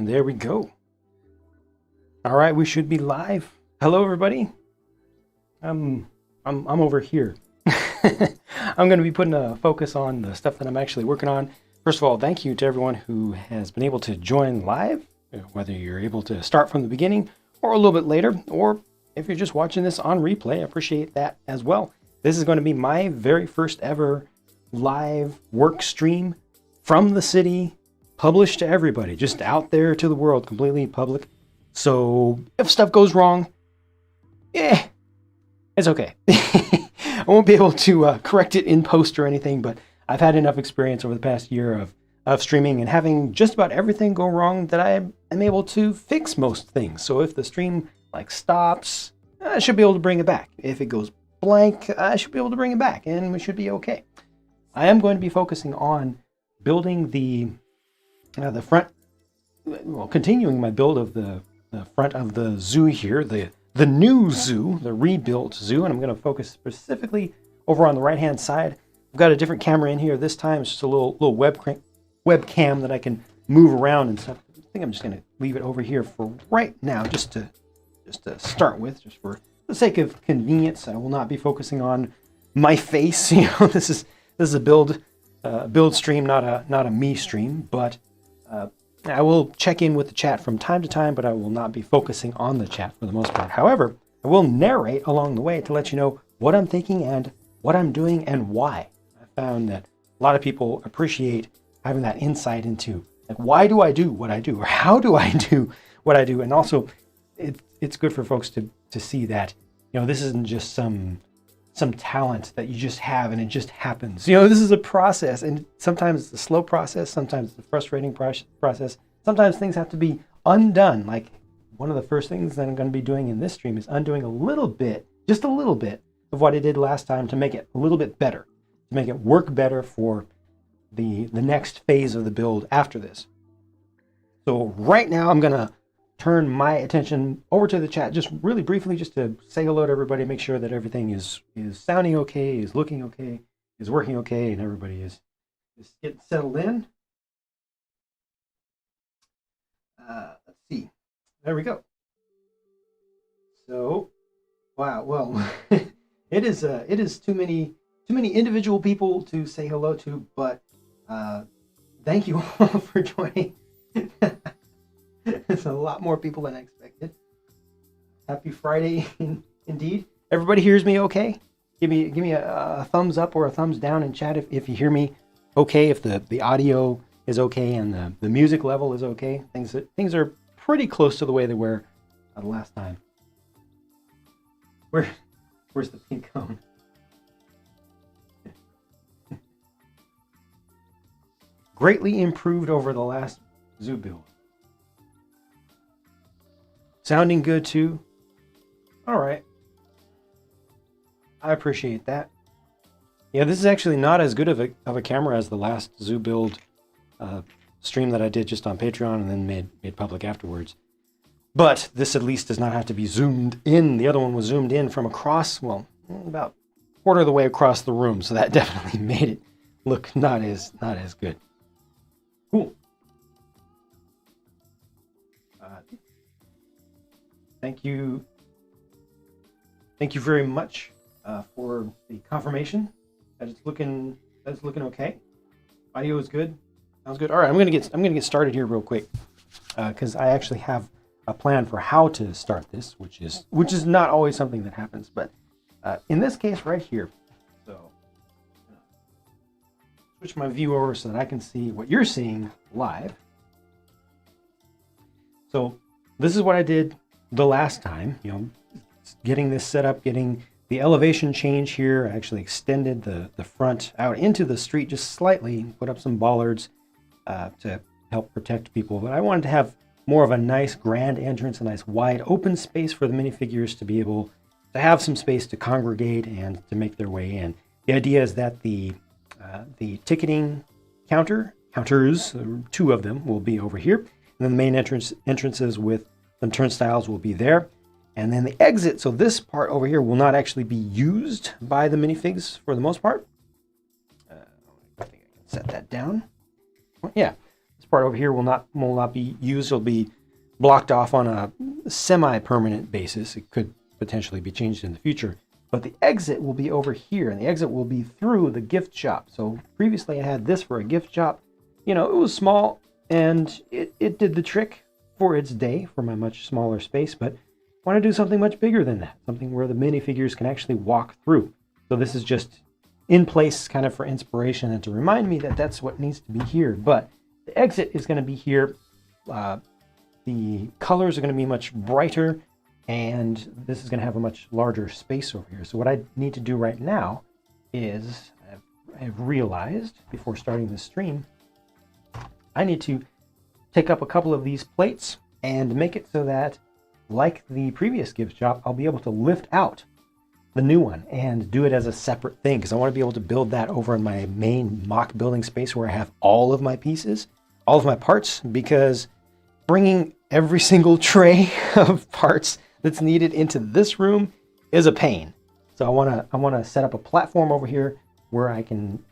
And there we go. All right, we should be live. Hello, everybody. I'm over here. I'm going to be putting a focus on the stuff that I'm actually working on. First of all, thank you to everyone who has been able to join live, whether you're able to start from the beginning or a little bit later, or if you're just watching this on replay, I appreciate that as well. This is going to be my very first ever live work stream from the city, published to everybody, just out there to the world, completely public. So if stuff goes wrong, it's okay. I won't be able to correct it in post or anything, but I've had enough experience over the past year of streaming and having just about everything go wrong that I am able to fix most things. So if the stream stops, I should be able to bring it back. If it goes blank, I should be able to bring it back and we should be okay. I am going to be focusing on building the front, well, continuing my build of the front of the zoo here, the new zoo, the rebuilt zoo, and I'm going to focus specifically over on the right-hand side. I've got a different camera in here this time. It's just a little webcam that I can move around and stuff. I think I'm just going to leave it over here for right now, just to start with, just for the sake of convenience. I will not be focusing on my face. You know, this is a build stream, not a me stream, but I will check in with the chat from time to time, but I will not be focusing on the chat for the most part. However, I will narrate along the way to let you know what I'm thinking and what I'm doing and why. I found that a lot of people appreciate having that insight into, like, why do I do what I do, or how do I do what I do? And also, it's good for folks to see that, you know, this isn't just some talent that you just have and it just happens. You know, this is a process, and sometimes it's a slow process, sometimes it's a frustrating process. Sometimes things have to be undone. Like one of the first things that I'm going to be doing in this stream is undoing a little bit, just a little bit of what I did last time to make it a little bit better, to make it work better for the next phase of the build after this. So right now I'm going to turn my attention over to the chat just really briefly, just to say hello to everybody, make sure that everything is sounding okay, is looking okay, is working okay, and everybody is getting settled in. Let's see. There we go. So, wow. Well, it is too many individual people to say hello to, but thank you all for joining. It's a lot more people than I expected. Happy Friday, indeed. Everybody hears me okay? Give me a thumbs up or a thumbs down in chat if you hear me okay, if the audio is okay and the music level is okay. Things are pretty close to the way they were the last time. Where's the pink cone? Greatly improved over the last zoo build. Sounding good too. All right. I appreciate that. Yeah, this is actually not as good of a camera as the last zoo build stream that I did just on Patreon and then made public afterwards. But this at least does not have to be zoomed in. The other one was zoomed in from across, well, about a quarter of the way across the room. So that definitely made it look not as good. Cool. Thank you very much for the confirmation that it's looking okay. Audio is good. Sounds good. All right, I'm gonna get started here real quick because I actually have a plan for how to start this, which is not always something that happens, but in this case right here. So switch my view over so that I can see what you're seeing live. So this is what I did the last time, you know, getting this set up, getting the elevation change here. I actually extended the front out into the street just slightly, put up some bollards to help protect people. But I wanted to have more of a nice grand entrance, a nice wide open space for the minifigures to be able to have some space to congregate and to make their way in. The idea is that the ticketing counters, two of them, will be over here. And then the main entrances with some turnstiles will be there. And then the exit, so this part over here will not actually be used by the minifigs for the most part. I think I can set that down. Yeah, this part over here will not be used. It'll be blocked off on a semi-permanent basis. It could potentially be changed in the future. But the exit will be over here, and the exit will be through the gift shop. So previously I had this for a gift shop. You know, it was small, and it did the trick for its day for my much smaller space, but I want to do something much bigger than that, something where the minifigures can actually walk through. So this is just in place kind of for inspiration and to remind me that that's what needs to be here. But the exit is going to be here. The colors are going to be much brighter, and this is going to have a much larger space over here. So what I need to do right now is, I've realized before starting the stream, I need to take up a couple of these plates and make it so that, like the previous gift shop, I'll be able to lift out the new one and do it as a separate thing, because I want to be able to build that over in my main mock building space where I have all of my pieces, all of my parts, because bringing every single tray of parts that's needed into this room is a pain. So I want to set up a platform over here where I can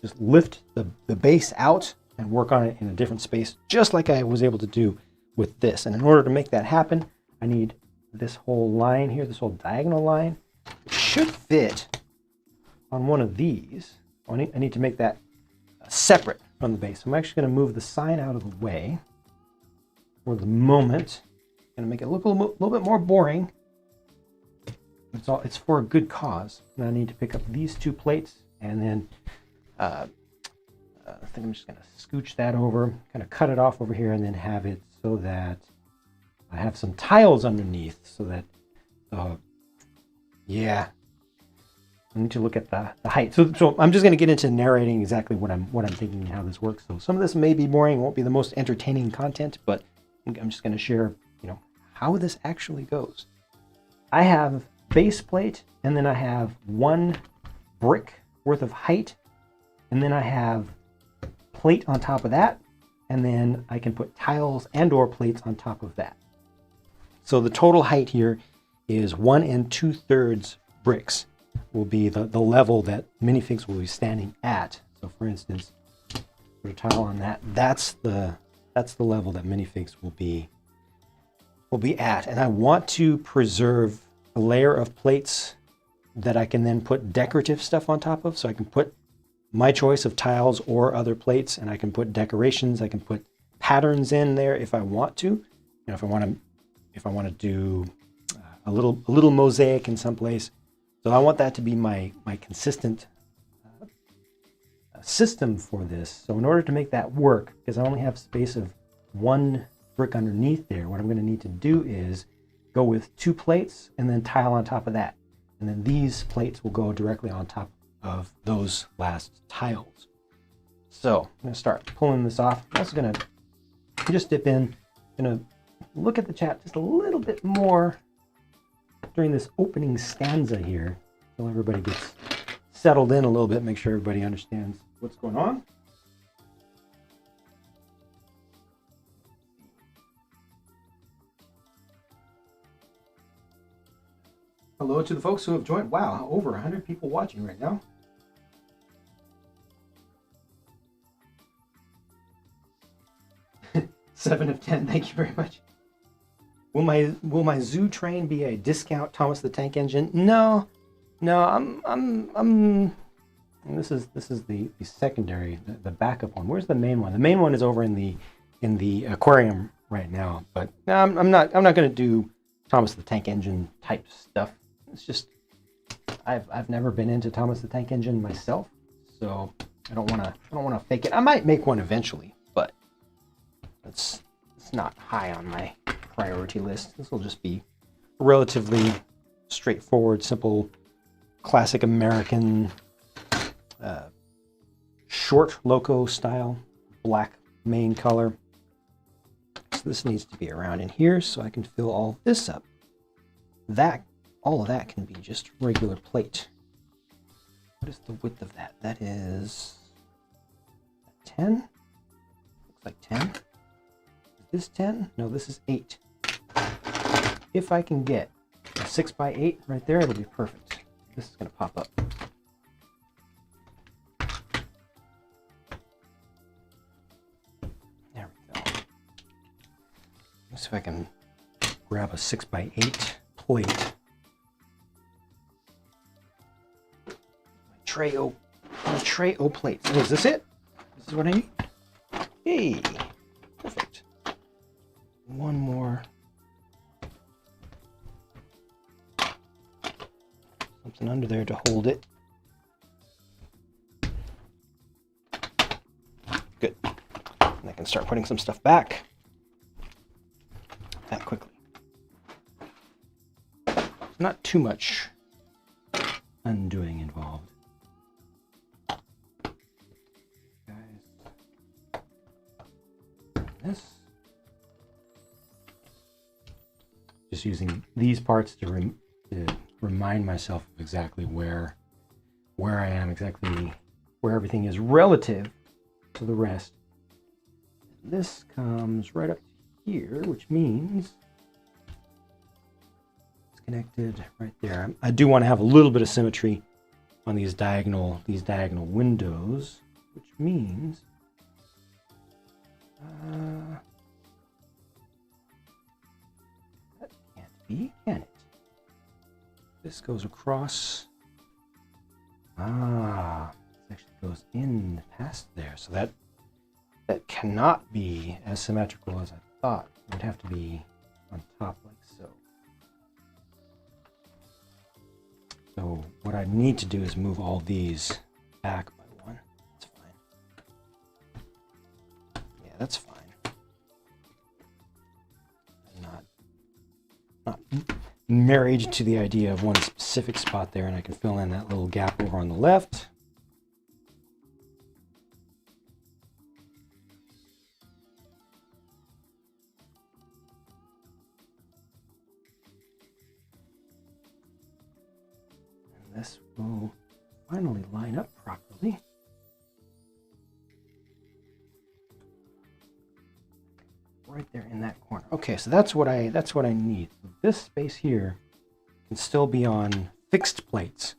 just lift the base out and work on it in a different space, just like I was able to do with this. And in order to make that happen, I need this whole line here, this whole diagonal line. It should fit on one of these. I need to make that separate from the base. I'm actually going to move the sign out of the way for the moment. I'm going to make it look a little bit more boring. It's for a good cause. And I need to pick up these two plates, and then I think I'm just going to scooch that over, kind of cut it off over here, and then have it so that I have some tiles underneath, so that, yeah, I need to look at the height. So I'm just going to get into narrating exactly what I'm thinking and how this works. So some of this may be boring, won't be the most entertaining content, but I'm just going to share, you know, how this actually goes. I have base plate, and then I have one brick worth of height, and then I have plate on top of that, and then I can put tiles and or plates on top of that. So the total height here is 1 2/3 bricks will be the level that minifigs will be standing at. So for instance, put a tile on that. That's the level that minifigs will be at. And I want to preserve a layer of plates that I can then put decorative stuff on top of. So I can put my choice of tiles or other plates, and I can put decorations. I can put patterns in there if I want to. You know, if I want to do a little mosaic in some place. So I want that to be my consistent system for this. So in order to make that work, because I only have space of one brick underneath there, what I'm going to need to do is go with 2 plates and then tile on top of that. And then these plates will go directly on top of those last tiles. So I'm going to start pulling this off. I'm also going to just dip in, going to look at the chat just a little bit more during this opening stanza here, so everybody gets settled in a little bit, make sure everybody understands what's going on. Hello to the folks who have joined. Wow, over 100 people watching right now. Seven of 10, thank you very much. Will my zoo train be a discount Thomas the Tank Engine? No. This is the secondary, the backup one. Where's the main one? The main one is over in the aquarium right now. But no, I'm not going to do Thomas the Tank Engine type stuff. It's just I've never been into Thomas the Tank Engine myself, so I don't want to fake it. I might make one eventually, but it's not high on my priority list. This will just be relatively straightforward, simple, classic American short loco style, black main color. So this needs to be around in here so I can fill all this up. All of that can be just regular plate. What is the width of that? That is 10? Looks like 10. Is this 10? No, this is 8. If I can get a 6x8 right there, it'll be perfect. This is going to pop up. see if I can grab a 6x8 plate. My tray o plates. Oh, is this it? This is what I need? Hey, perfect. One more. Something under there to hold it. Good. And I can start putting some stuff back that quickly. Not too much undoing involved. Guys, this. Just using these parts to remind myself of exactly where I am, exactly where everything is relative to the rest. This comes right up to here, which means it's connected right there. I do want to have a little bit of symmetry on these diagonal windows, which means that can't be, can it? This goes across. This actually goes in past there, so that cannot be as symmetrical as I thought. It would have to be on top like so. So what I need to do is move all these back by one. That's fine. Yeah, that's fine. Not married to the idea of one specific spot there, and I can fill in that little gap over on the left. And this will finally line up properly. Right there in that corner. Okay, so that's what I need. So this space here can still be on fixed plates.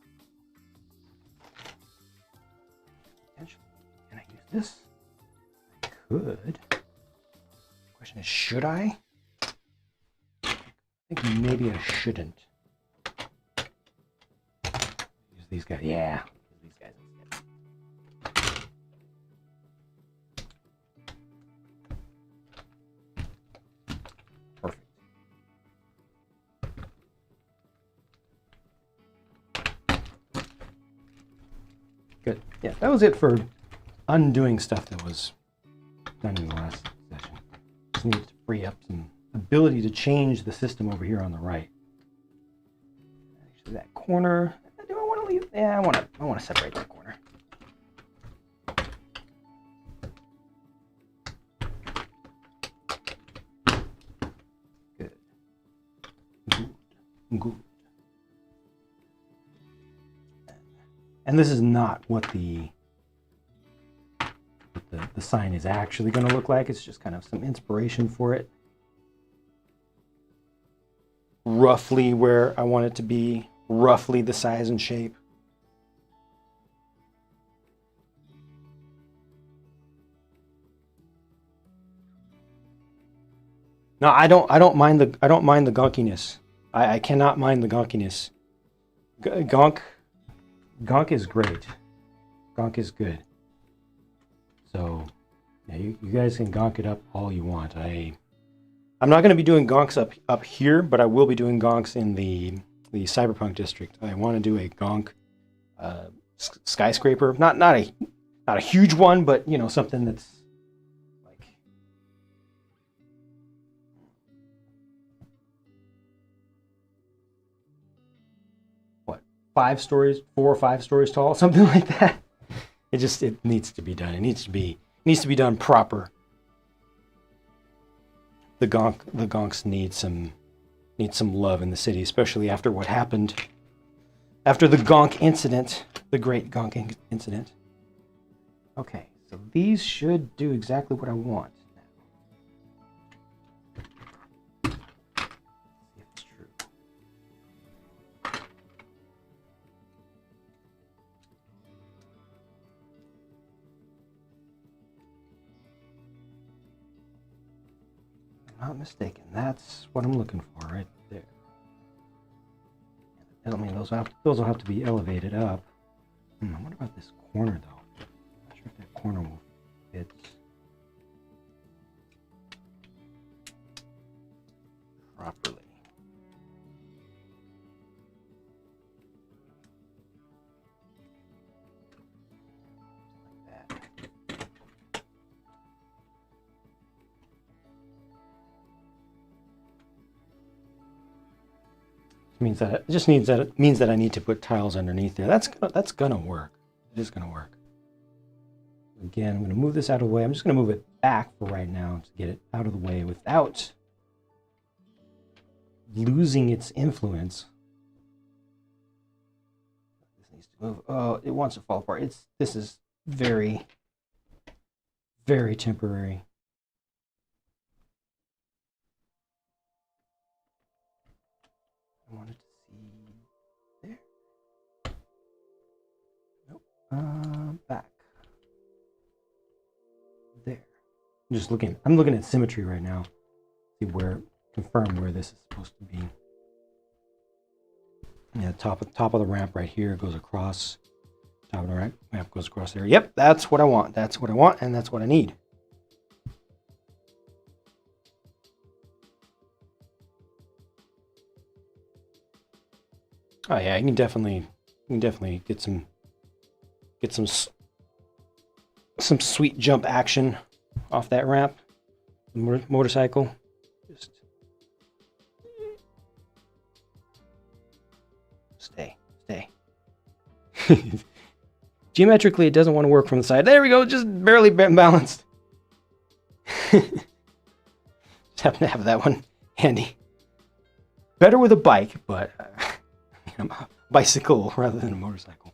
Potentially, can I use this? I could. The question is, should I? I think maybe I shouldn't. Use these guys. Yeah, use these guys instead. Perfect. Good. Yeah, that was it for undoing stuff that was done in the last session. Just needed to free up some ability to change the system over here on the right. Actually, that corner. Do I want to leave? Yeah, I want to separate that corner. Good. Good. And this is not what the sign is actually going to look like. It's just kind of some inspiration for it. Roughly where I want it to be, roughly the size and shape. No, I don't mind the gunkiness. I cannot mind the gunkiness. Gunk is great. Gunk is good. So yeah, you guys can gonk it up all you want. I'm not going to be doing gonks up here, but I will be doing gonks in the cyberpunk district. I want to do a gonk skyscraper. Not a huge one, but you know, something that's like what, 5 stories, 4 or 5 stories tall, something like that. It needs to be done. It needs to be done proper. The gonks need some love in the city, especially after what happened after the gonk incident, the great gonk incident. Okay, so these should do exactly what I want now. See if it's true. I'm not mistaken, that's what I'm looking for right there. I mean, those will have to be elevated up. What about this corner though? I'm not sure if that corner will fit properly. Means that it means that I need to put tiles underneath there. That's gonna work. It is gonna work. Again, I'm gonna move this out of the way. I'm just gonna move it back for right now to get it out of the way without losing its influence. This needs to move. Oh, it wants to fall apart. This is very, very temporary. I wanted to see there. Nope. Back. There. I'm looking at symmetry right now. See confirm where this is supposed to be. Yeah, top of the ramp right here goes across. Top of the ramp goes across there. Yep, that's what I want. That's what I want, and that's what I need. Oh yeah, you can definitely get some sweet jump action off that ramp. Motorcycle. Just stay. Geometrically, it doesn't want to work from the side. There we go, just barely balanced. Just happen to have that one handy. Better with a bike, but a bicycle rather than a motorcycle.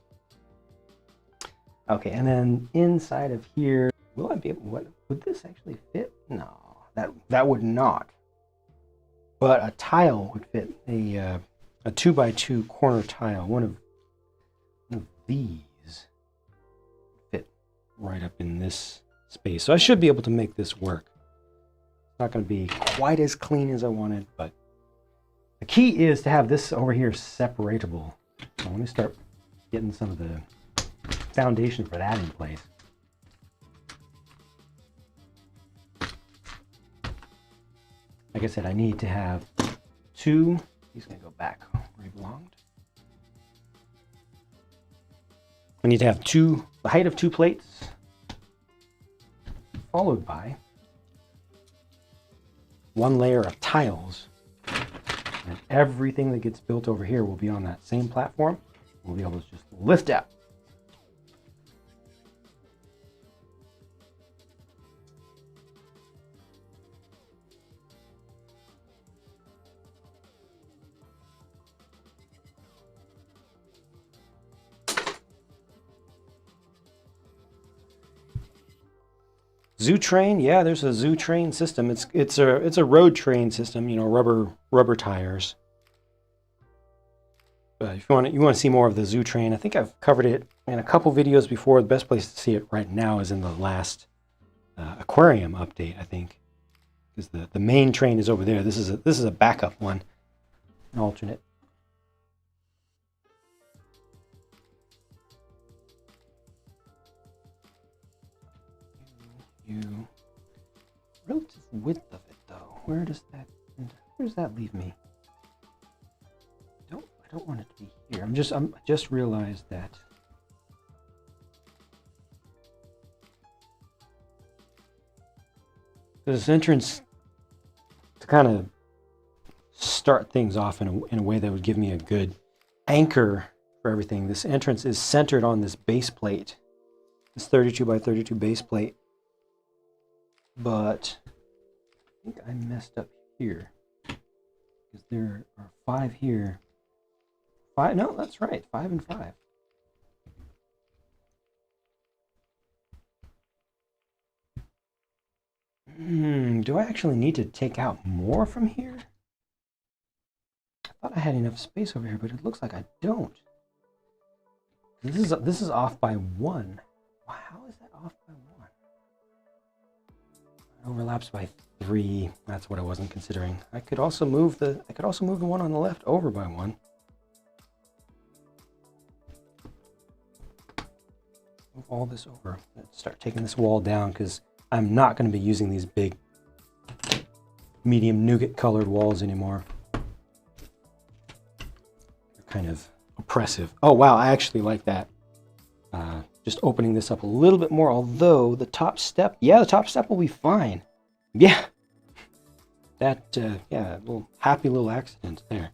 Okay, and then inside of here, will I be able? What would this actually fit? No, that would not. But a tile would fit. A 2x2 corner tile. One of these fit right up in this space. So I should be able to make this work. It's not going to be quite as clean as I wanted, but the key is to have this over here separatable. So let me start getting some of the foundation for that in place. Like I said, I need to have two. He's going to go back where he belonged. I need to have the height of two plates, followed by one layer of tiles. And everything that gets built over here will be on that same platform. We'll be able to just lift out. Zoo train, yeah, there's a zoo train system. It's a road train system, you know, rubber tires. But if you want to see more of the zoo train, I think I've covered it in a couple videos before. The best place to see it right now is in the last aquarium update, I think, because the main train is over there. This is a backup one, an alternate. Relative width of it though, where does that leave me? I don't want it to be here. I just realized that this entrance, to kind of start things off in a way that would give me a good anchor for everything. This entrance is centered on this base plate, this 32 by 32 base plate. But I think I messed up here, because there are 5 here. 5? No, that's right, 5 and 5. Do I actually need to take out more from here? I thought I had enough space over here, but it looks like I don't. This is off by 1. Wow, how is that off by 1? It overlaps by 3. That's what I wasn't considering. I could also move the one on the left over by 1. Move all this over. Let's start taking this wall down because I'm not going to be using these big medium nougat colored walls anymore. They're kind of oppressive. Oh wow, I actually like that. Just opening this up a little bit more, although the top step, yeah, the top step will be fine. Yeah. That, yeah, little happy little accident there.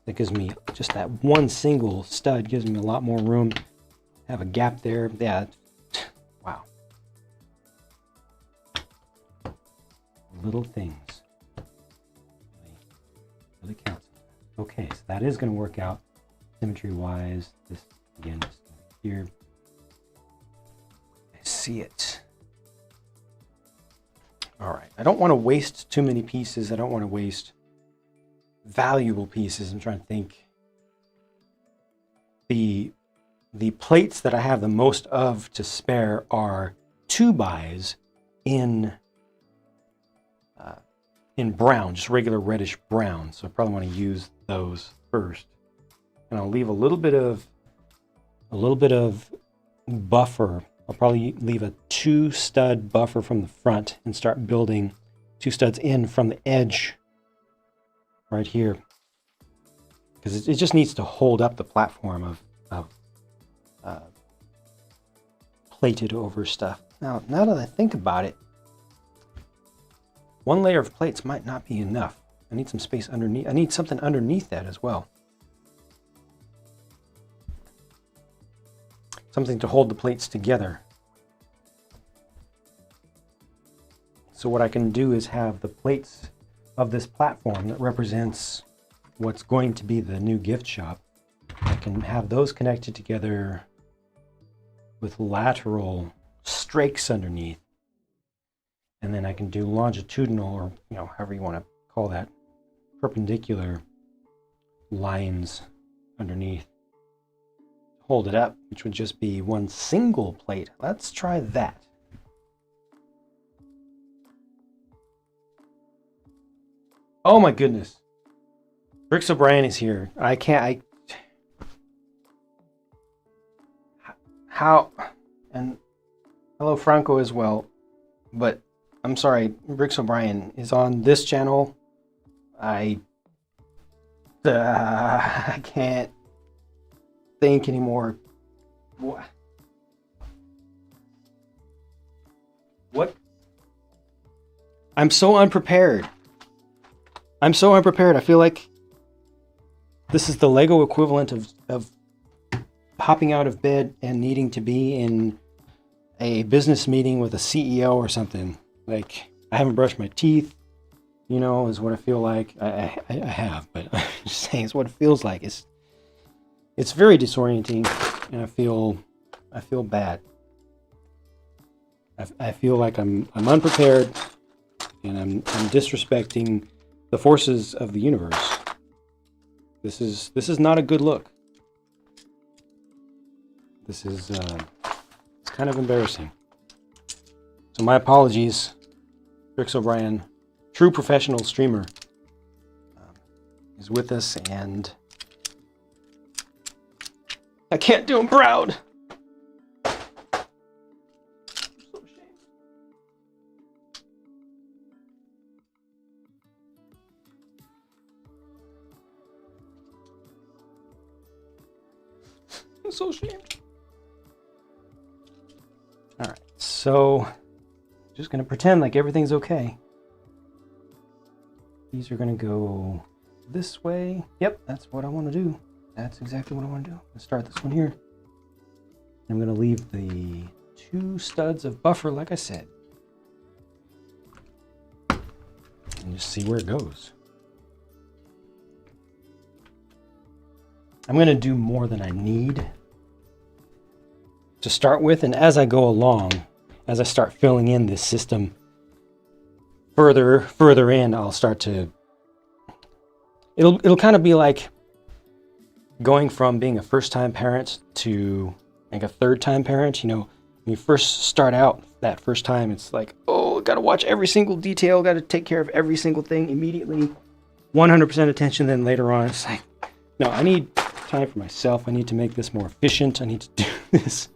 That gives me, just that one single stud gives me a lot more room. Have a gap there. Yeah. Wow. Little things. Really counts. Okay, so that is going to work out symmetry-wise. This, again, just here. I see it. All right. I don't want to waste too many pieces. I don't want to waste valuable pieces. I'm trying to think. The plates that I have the most of to spare are 2x in brown, just regular reddish brown. So I probably want to use those first. And I'll leave a little bit of buffer. I'll probably leave a 2-stud buffer from the front and start building 2 studs in from the edge right here. Because it just needs to hold up the platform of plated over stuff. Now that I think about it, 1 layer of plates might not be enough. I need some space underneath. I need something underneath that as well. Something to hold the plates together. So what I can do is have the plates of this platform that represents what's going to be the new gift shop. I can have those connected together with lateral strakes underneath. And then I can do longitudinal, or however you want to call that, perpendicular lines underneath. Hold it up, which would just be 1 single plate. Let's try that. Oh my goodness. Bricks O'Brien is here. How? And hello Franco as well. But I'm sorry, Bricks O'Brien is on this channel. I can't think anymore. What? I'm so unprepared. I feel like this is the Lego equivalent of hopping out of bed and needing to be in a business meeting with a CEO or something. Like, I haven't brushed my teeth, is what I feel like. I have, but I'm just saying it's what it feels like. It's very disorienting, and I feel bad. I feel like I'm unprepared, and I'm disrespecting the forces of the universe. This is not a good look. This is it's kind of embarrassing. So my apologies, Bricks O'Brien, true professional streamer, is with us, and I can't do him proud. I'm so ashamed. All right, so just gonna pretend like everything's okay. These are gonna go this way. Yep, that's what I want to do. That's exactly what I want to do. Let's start this one here. I'm gonna leave the 2 studs of buffer, like I said, and just see where it goes. I'm gonna do more than I need to start with, and as I go along, as I start filling in this system further in, I'll start to, it'll kind of be like going from being a first-time parent to like a third-time parent. When you first start out that first time, it's like, oh got to watch every single detail, got to take care of every single thing immediately, 100% attention. Then later on, it's like, no, I need time for myself. I need to make this more efficient. I need to do this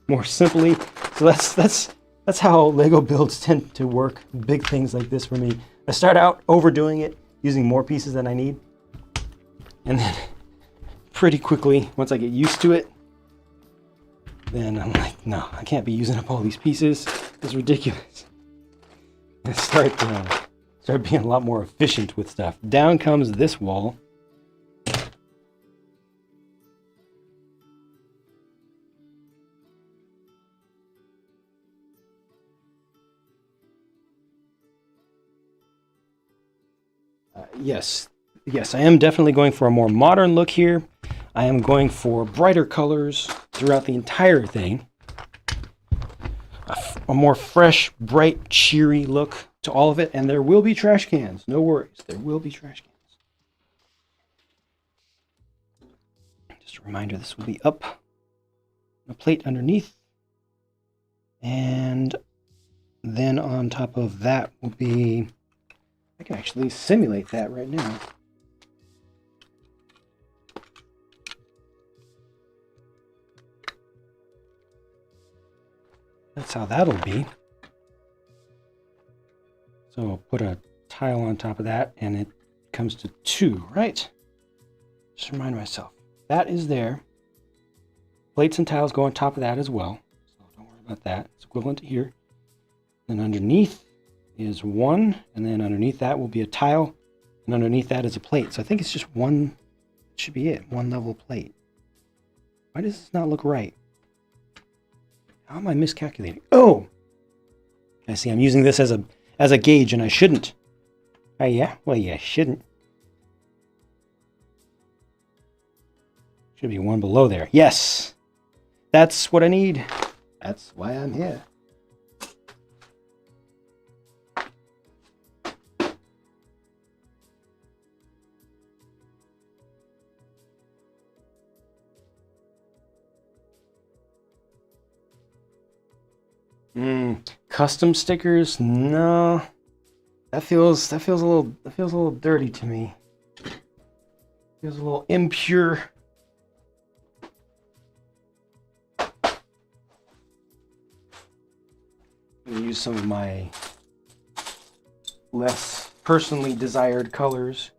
more simply. So that's how Lego builds tend to work. Big things like this for me. I start out overdoing it, using more pieces than I need, and then pretty quickly, once I get used to it, then I'm like, no, I can't be using up all these pieces. It's ridiculous. I start being a lot more efficient with stuff. Down comes this wall. Yes, I am definitely going for a more modern look here. I am going for brighter colors throughout the entire thing. A more fresh, bright, cheery look to all of it. And there will be trash cans. No worries. There will be trash cans. Just a reminder, this will be up. A plate underneath. And then on top of that will be... I can actually simulate that right now. That's how that'll be. So I'll put a tile on top of that, and it comes to 2, right? Just remind myself. That is there. Plates and tiles go on top of that as well. So don't worry about that. It's equivalent to here. Then underneath is 1, and then underneath that will be a tile, and underneath that is a plate. So I think it's just one, it should be it, one level plate. Why does this not look right? How am I miscalculating? Oh! I see, I'm using this as a gauge, and I shouldn't. Oh yeah? Well, yeah, shouldn't. Should be one below there. Yes! That's what I need. That's why I'm here. Custom stickers? No. That feels a little dirty to me. Feels a little impure. I'm gonna use some of my less personally desired colors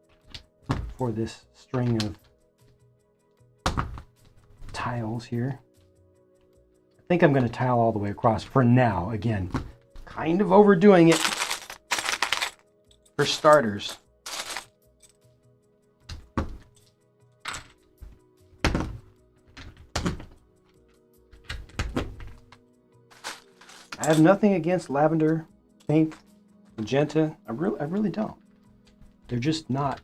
for this string of tiles here. I think I'm going to tile all the way across for now. Again, kind of overdoing it for starters. I have nothing against lavender, pink, magenta. I really don't. They're just not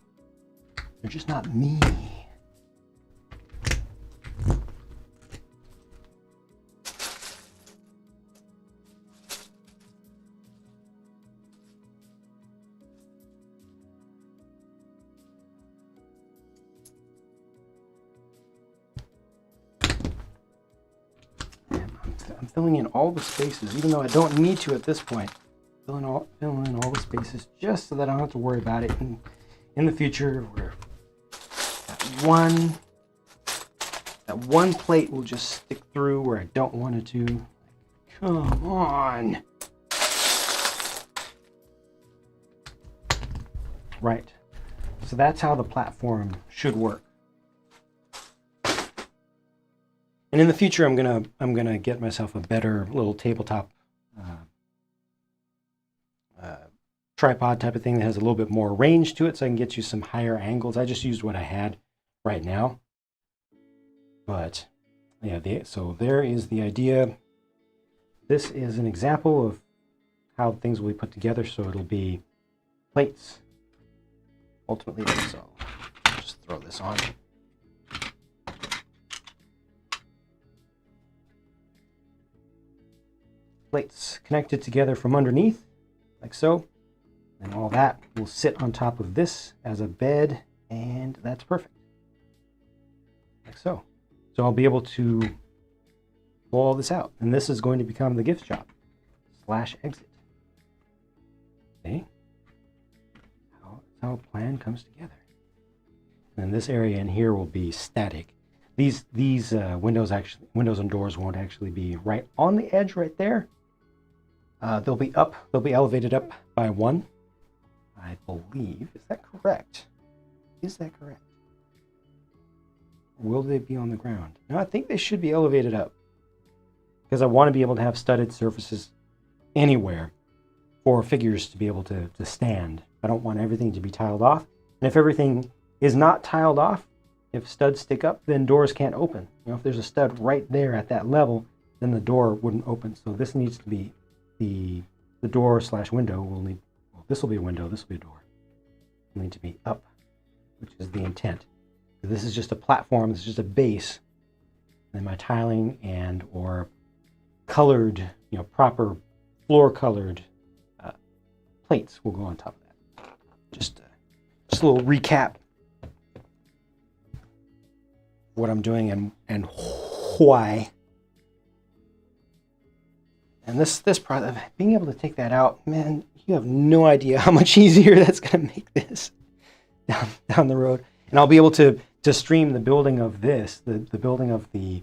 me. I'm filling in all the spaces, even though I don't need to at this point. Filling in all the spaces just so that I don't have to worry about it in the future, where that one plate will just stick through where I don't want it to. Come on. Right. So that's how the platform should work. And in the future, I'm gonna get myself a better little tabletop tripod type of thing that has a little bit more range to it, so I can get you some higher angles. I just used what I had right now, but yeah. So there is the idea. This is an example of how things will be put together. So it'll be plates. Ultimately, so just throw this on. Plates connected together from underneath, like so, and all that will sit on top of this as a bed, and that's perfect, like so. So I'll be able to pull all this out, and this is going to become the gift shop / exit. See? How a plan comes together. And this area in here will be static. These windows and doors won't actually be right on the edge right there. They'll be elevated up by 1, I believe. Is that correct? Is that correct? Will they be on the ground? No, I think they should be elevated up, because I want to be able to have studded surfaces anywhere for figures to be able to stand. I don't want everything to be tiled off. And if everything is not tiled off, if studs stick up, then doors can't open. If there's a stud right there at that level, then the door wouldn't open. So this needs to be the door/window will need, well, this will be a window, this will be a door. It'll need to be up, which is the intent. This is just a platform, this is just a base. And then my tiling and or colored, proper floor colored plates will go on top of that. Just a little recap what I'm doing and why. And this product, being able to take that out, man, you have no idea how much easier that's going to make this down the road. And I'll be able to stream the building of this, the building of the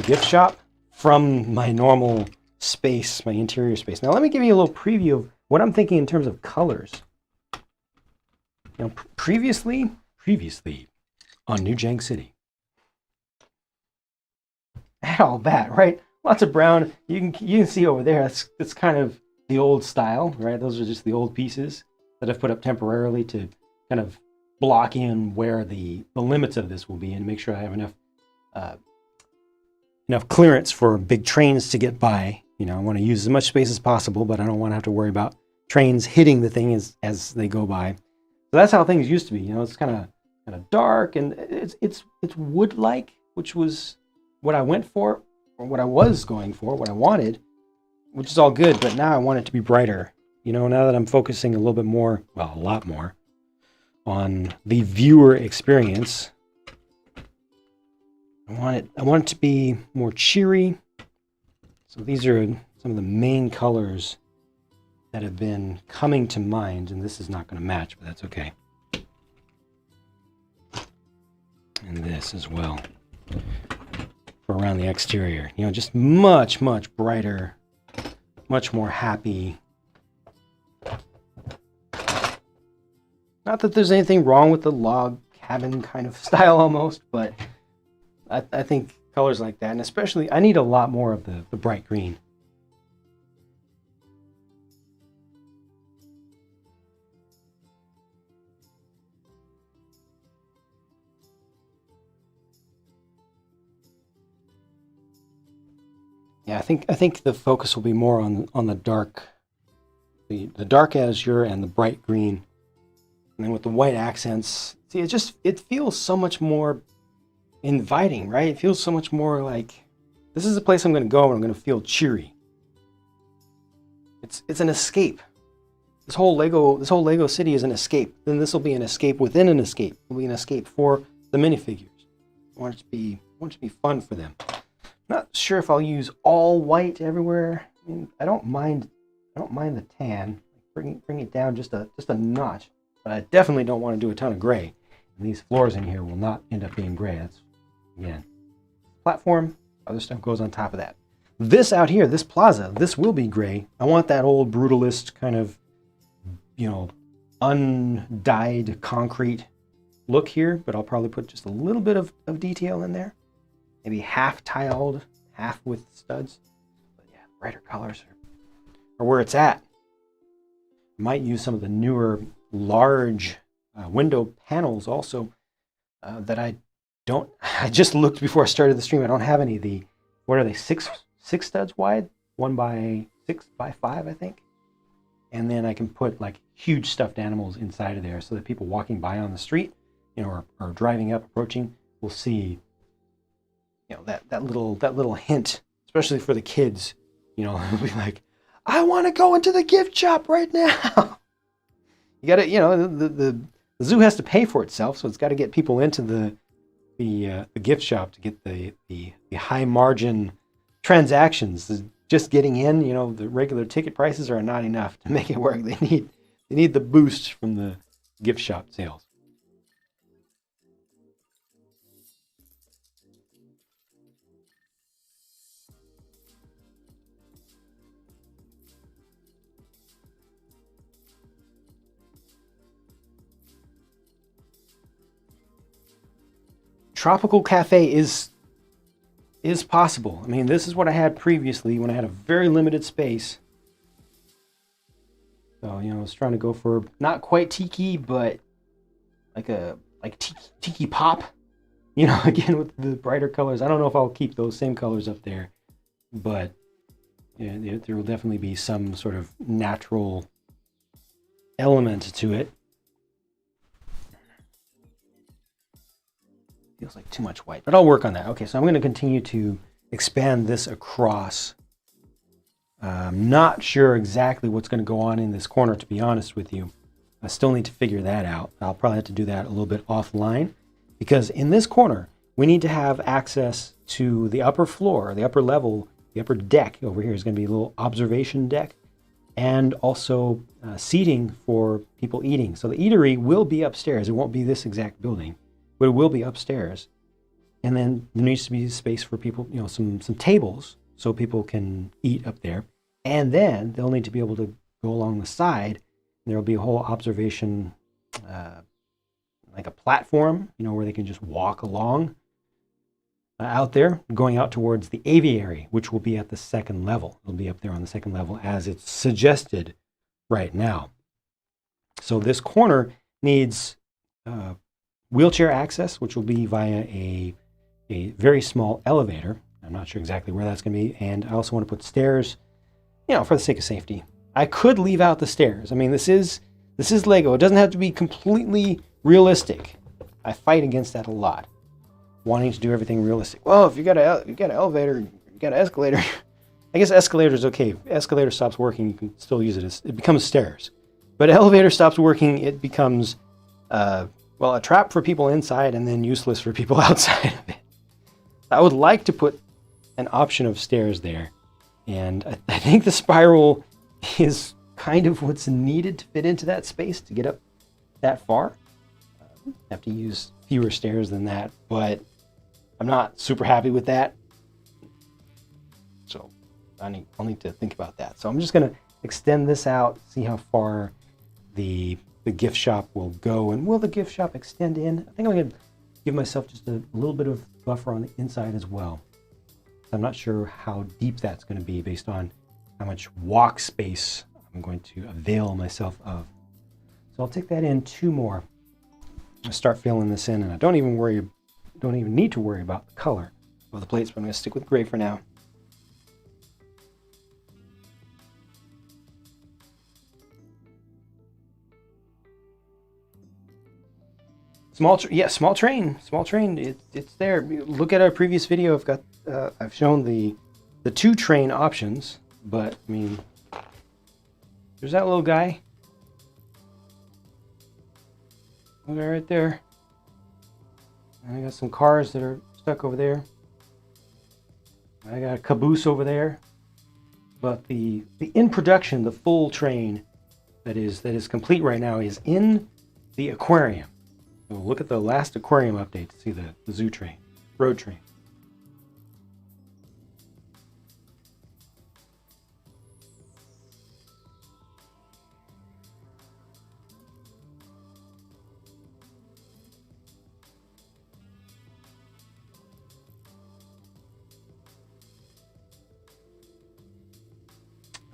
gift shop from my normal space, my interior space. Now let me give you a little preview of what I'm thinking in terms of colors. Previously on New Jang City, I had all that, right? Lots of brown. You can see over there. That's kind of the old style, right? Those are just the old pieces that I've put up temporarily to kind of block in where the limits of this will be and make sure I have enough clearance for big trains to get by. I want to use as much space as possible, but I don't want to have to worry about trains hitting the thing as they go by. So that's how things used to be. It's kind of dark, and it's wood-like, which was what I went for, or what I was going for, what I wanted, which is all good. But now I want it to be brighter. Now that I'm focusing a little bit more, well, a lot more, on the viewer experience, I want it to be more cheery. So these are some of the main colors that have been coming to mind, and this is not going to match, but that's okay. And this as well for around the exterior. Just much, much brighter, much more happy. Not that there's anything wrong with the log cabin kind of style almost, but I think colors like that, and especially I need a lot more of the bright green. Yeah, I think the focus will be more on the dark, the dark azure and the bright green, and then with the white accents. See, it feels so much more inviting, right? It feels so much more like this is a place I'm going to go and I'm going to feel cheery. It's an escape. This whole Lego city is an escape. Then this will be an escape within an escape. It'll be an escape for the minifigures. I want it to be fun for them. Not sure if I'll use all white everywhere. I mean, I don't mind the tan. Bring it down just a notch. But I definitely don't want to do a ton of gray. And these floors in here will not end up being gray. That's, again, platform. Other stuff goes on top of that. This out here, this plaza, this will be gray. I want that old brutalist kind of, undyed concrete look here. But I'll probably put just a little bit of detail in there. Maybe half tiled, half with studs. But yeah, brighter colors are where it's at. I might use some of the newer large window panels also that I just looked before I started the stream. I don't have any of the, what are they, six studs wide? 1 by 6 by 5, I think. And then I can put like huge stuffed animals inside of there so that people walking by on the street, or driving up, approaching, will see that little hint, especially for the kids. It'll be like, I want to go into the gift shop right now. You got to, the zoo has to pay for itself, so it's got to get people into the gift shop to get the high margin transactions. just getting in, you know, the regular ticket prices are not enough to make it work. They need the boost from the gift shop sales. Tropical cafe is possible. I mean, this is what I had previously when I had a very limited space. So, you know, I was trying to go for not quite tiki, but like tiki pop. You know, again with the brighter colors. I don't know if I'll keep those same colors up there, but yeah, there will definitely be some sort of natural element to it. Feels like too much white, but I'll work on that. Okay, so I'm going to continue to expand this across. I'm not sure exactly what's going to go on in this corner, to be honest with you. I still need to figure that out. I'll probably have to do that a little bit offline, because in this corner, we need to have access to the upper floor, the upper level, the upper deck. Over here is going to be a little observation deck, and also seating for people eating. So the eatery will be upstairs. It won't be this exact building, but it will be upstairs. And then there needs to be space for people, you know, some tables so people can eat up there. And then they'll need to be able to go along the side. There'll be a whole observation, like a platform, you know, where they can just walk along out there, going out towards the aviary, which will be at the second level. It'll be up there on the second level as it's suggested right now. So this corner needs wheelchair access, which will be via a very small elevator. I'm not sure exactly where that's going to be. And I also want to put stairs, you know, for the sake of safety. I could leave out the stairs. I mean, this is Lego. It doesn't have to be completely realistic. I fight against that a lot, wanting to do everything realistic. Well, if you got an elevator, you got an escalator. I guess escalator is okay. If escalator stops working, you can still use it. It becomes stairs. But elevator stops working, it becomes well, a trap for people inside and then useless for people outside of it. I would like to put an option of stairs there. And I think the spiral is kind of what's needed to fit into that space to get up that far. Have to use fewer stairs than that, but I'm not super happy with that. So I'll need to think about that. So I'm just going to extend this out, see how far the gift shop will go. And will the gift shop extend in? I think I'm going to give myself just a little bit of buffer on the inside as well. I'm not sure how deep that's going to be based on how much walk space I'm going to avail myself of. So I'll take that in 2 more. I'll start filling this in, and I don't even need to worry about the color of the plates, but I'm going to stick with gray for now. Small train. It's there. Look at our previous video. I've shown the 2 train options, but I mean, there's that little guy. Okay, right there. And I got some cars that are stuck over there. I got a caboose over there. But the in production, the full train that is complete right now is in the aquarium. So look at the last aquarium update to see the zoo train, road train.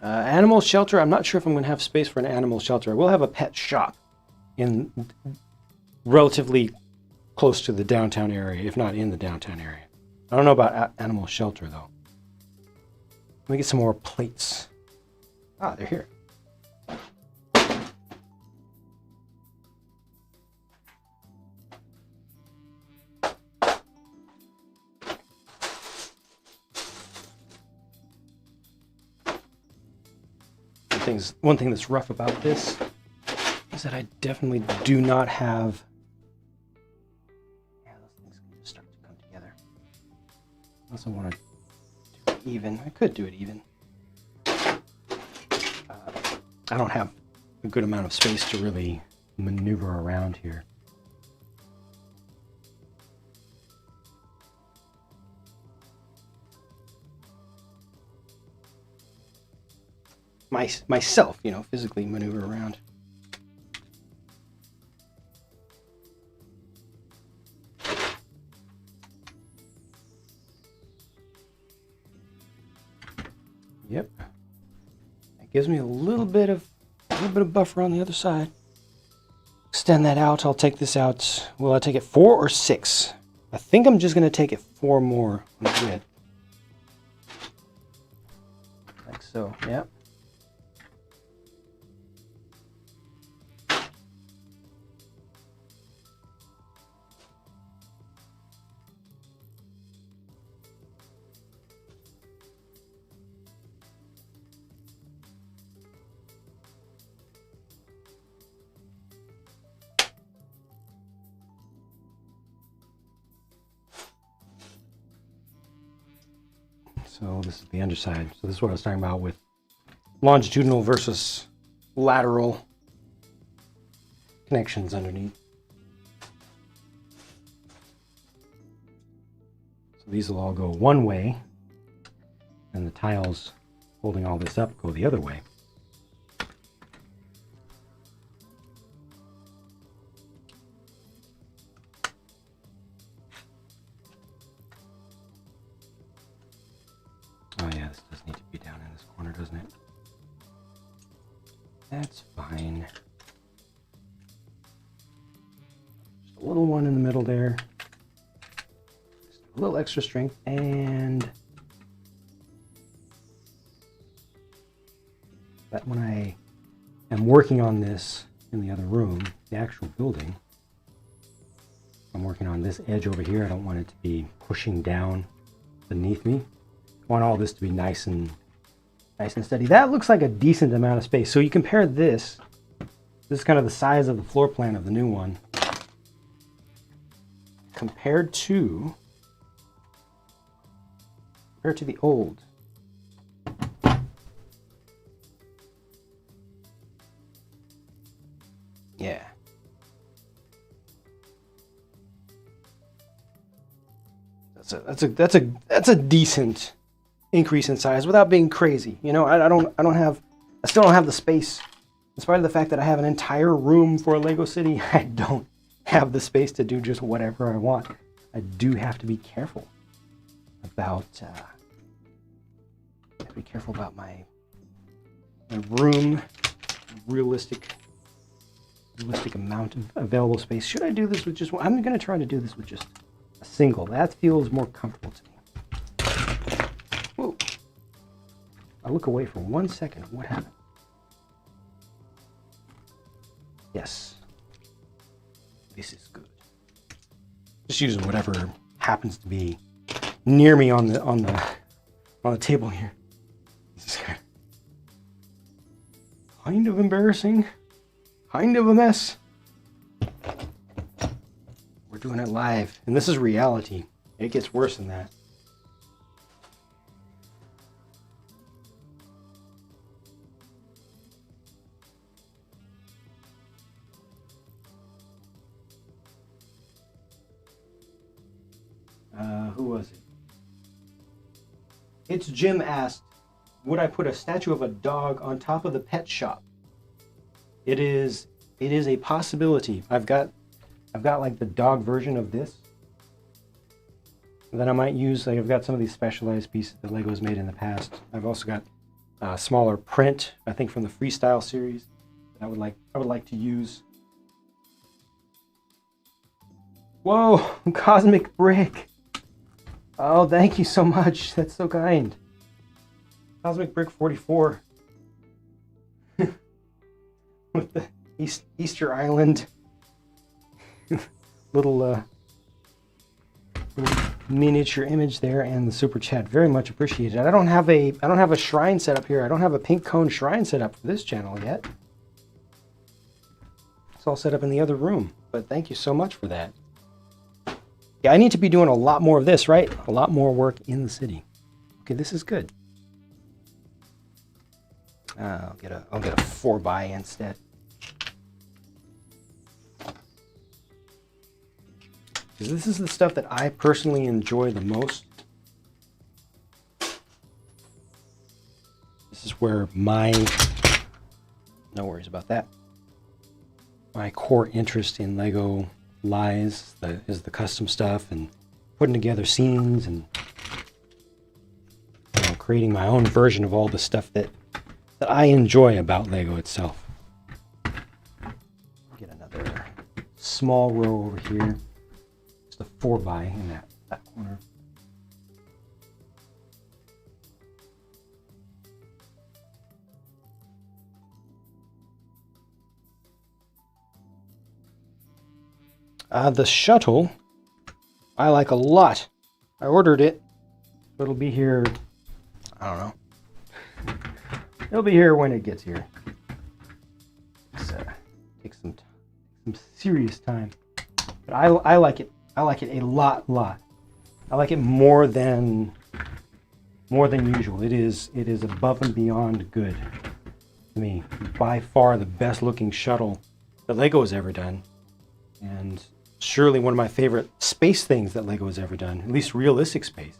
Animal shelter. I'm not sure if I'm going to have space for an animal shelter. I will have a pet shop in relatively close to the downtown area, if not in the downtown area. I don't know about animal shelter, though. Let me get some more plates. Ah, they're here. One thing that's rough about this is that I definitely do not have... Yeah, those things can start to come together. Unless I want to do it even. I could do it even. I don't have a good amount of space to really maneuver around here. Myself, you know, physically maneuver around. Yep. That gives me a little bit of buffer on the other side. Extend that out. I'll take this out. Will I take it 4 or 6? I think I'm just going to take it 4 more on the width. Like so. Yep. So this is the underside. So this is what I was talking about with longitudinal versus lateral connections underneath. So these will all go one way, and the tiles holding all this up go the other way. Oh yeah, this does need to be down in this corner, doesn't it? That's fine. Just a little one in the middle there. Just a little extra strength, and that when I am working on this in the other room, the actual building, I'm working on this edge over here. I don't want it to be pushing down beneath me. I want all this to be nice and steady. That looks like a decent amount of space. So you compare this is kind of the size of the floor plan of the new one, compared to the old. Yeah. That's a decent increase in size without being crazy. You know, I still don't have the space. In spite of the fact that I have an entire room for a Lego City, I don't have the space to do just whatever I want. I do have to be careful about my room, realistic amount of available space. Should I do this with just one? I'm going to try to do this with just a single. That feels more comfortable to me. Whoa. I look away for 1 second. What happened? Yes. This is good. Just using whatever happens to be near me on the table here. This is kind of embarrassing. Kind of a mess. We're doing it live, and this is reality. It gets worse than that. Who was it? It's Jim asked, would I put a statue of a dog on top of the pet shop? It is a possibility. I've got like the dog version of this. And then I might use, like, I've got some of these specialized pieces that Lego's made in the past. I've also got a smaller print, I think from the Freestyle series, that I would like to use. Whoa, Cosmic Brick. Oh, thank you so much. That's so kind. Cosmic Brick 44. With the Easter Island little miniature image there, and the super chat, very much appreciated. I don't have a shrine set up here. I don't have a pink cone shrine set up for this channel yet. It's all set up in the other room, but thank you so much for that. Yeah, I need to be doing a lot more of this, right? A lot more work in the city. Okay, this is good. I'll get a 4x instead. Because this is the stuff that I personally enjoy the most. This is where no worries about that. My core interest in Lego lies, is the custom stuff and putting together scenes and creating my own version of all the stuff that I enjoy about Lego itself. Get another small row over here. Just a 4x in that corner. The shuttle, I like a lot. I ordered it. It'll be here, I don't know. It'll be here when it gets here. Takes some serious time. But I like it. I like it a lot. I like it more than usual. It is above and beyond good to me. By far the best looking shuttle that Lego has ever done. And surely one of my favorite space things that Lego has ever done, at least realistic space.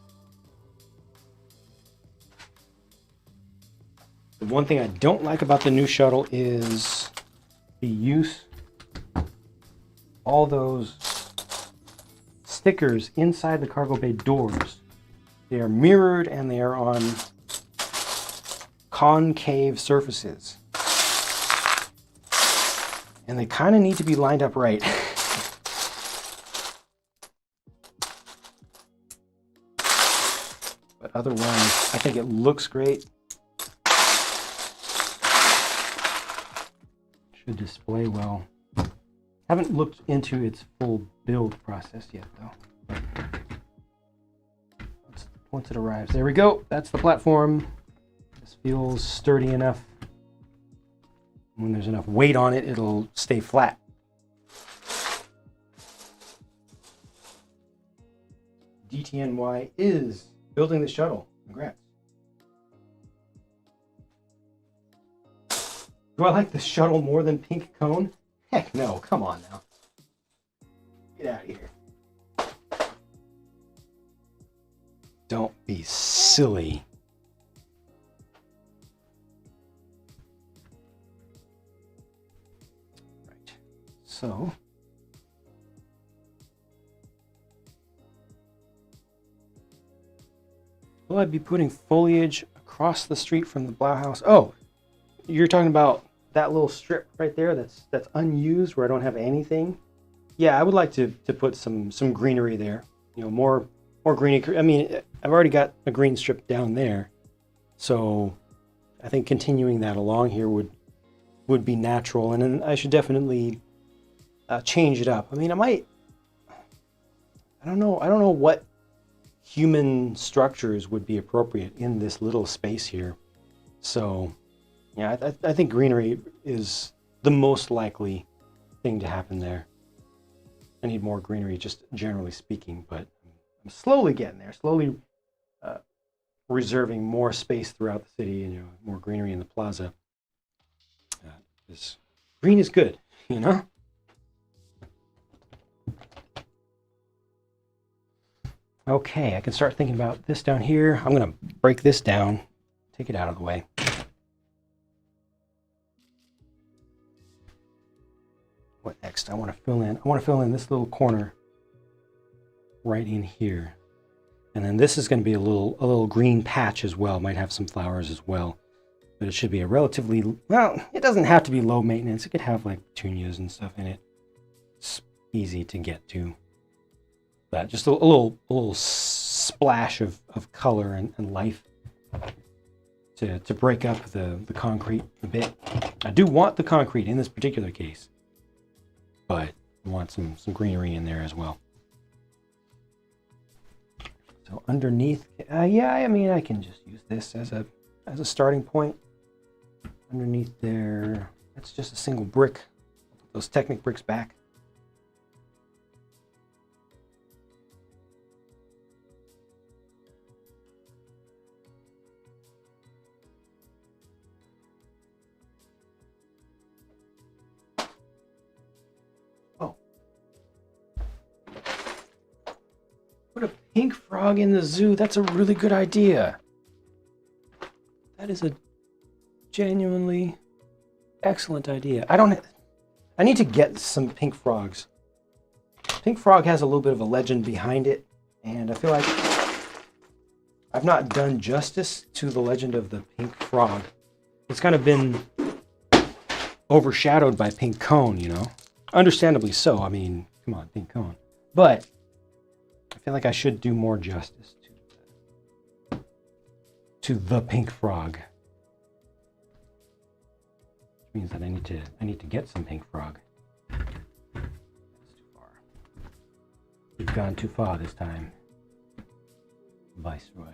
The one thing I don't like about the new shuttle is the use of all those stickers inside the cargo bay doors. They are mirrored and they are on concave surfaces. And they kind of need to be lined up right. But otherwise, I think it looks great. Should display well. Haven't looked into its full build process yet, though. Once it arrives, there we go. That's the platform. This feels sturdy enough. When there's enough weight on it, it'll stay flat. DTNY is building the shuttle. Congrats. Do I like the shuttle more than Pink Cone? Heck no, come on now. Get out of here. Don't be silly. Right, so. Will I be putting foliage across the street from the Blau house? Oh, you're talking about that little strip right there that's unused where I don't have anything? Yeah, I would like to put some greenery there. You know, more greenery. I mean, I've already got a green strip down there. So I think continuing that along here would be natural. And then I should definitely change it up. I mean, I don't know what human structures would be appropriate in this little space here. So yeah, I think greenery is the most likely thing to happen there. I need more greenery, just generally speaking, but I'm slowly getting there. Slowly reserving more space throughout the city, and more greenery in the plaza. Green is good, you know. Okay, I can start thinking about this down here. I'm gonna break this down, take it out of the way. What next? I want to fill in this little corner right in here. And then this is going to be a little green patch as well. Might have some flowers as well. But it should be a relatively, well, it doesn't have to be low maintenance. It could have like petunias and stuff in it. It's easy to get to. But just a little splash of color and life to break up the concrete a bit. I do want the concrete in this particular case, but I want some greenery in there as well. So underneath, yeah, I mean, I can just use this as a starting point. Underneath there, that's just a single brick. Put those Technic bricks back. pink frog in the zoo. That's a really good idea. That is a genuinely excellent idea. I need to get some pink frogs. Pink frog has a little bit of a legend behind it, and I feel like I've not done justice to the legend of the pink frog. It's kind of been overshadowed by pink cone, you know? Understandably so. I mean, come on, pink cone. But I feel like I should do more justice to the pink frog. Which means that I need to get some pink frog. That's too far. We've gone too far this time, Viceroy.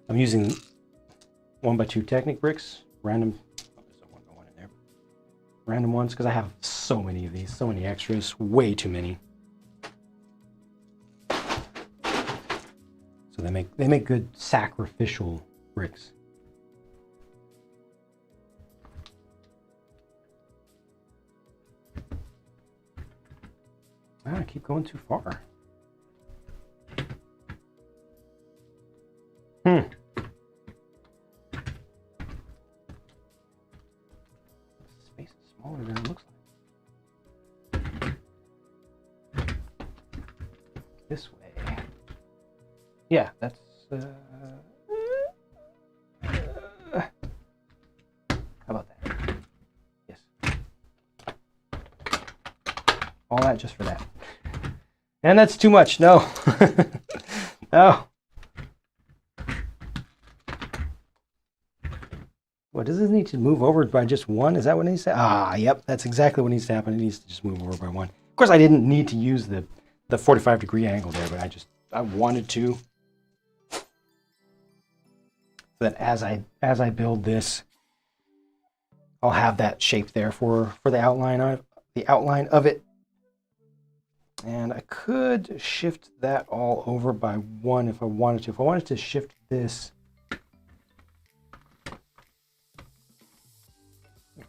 I'm using 1x2 Technic bricks, random. Oh, there's a 1x1 in there. Random ones because I have so many of these, so many extras, way too many. So they make good sacrificial bricks. Wow, I keep going too far. Space is smaller than it looks like. This way. Yeah, that's how about that? Yes. All that just for that. And that's too much. No. No. What, does this need to move over by just one? Is that what needs to? Ah, yep, that's exactly what needs to happen. It needs to just move over by one. Of course, I didn't need to use the 45-degree angle there, but I wanted to. So that as I build this, I'll have that shape there for the outline of it. And I could shift that all over by one if I wanted to. If I wanted to shift this,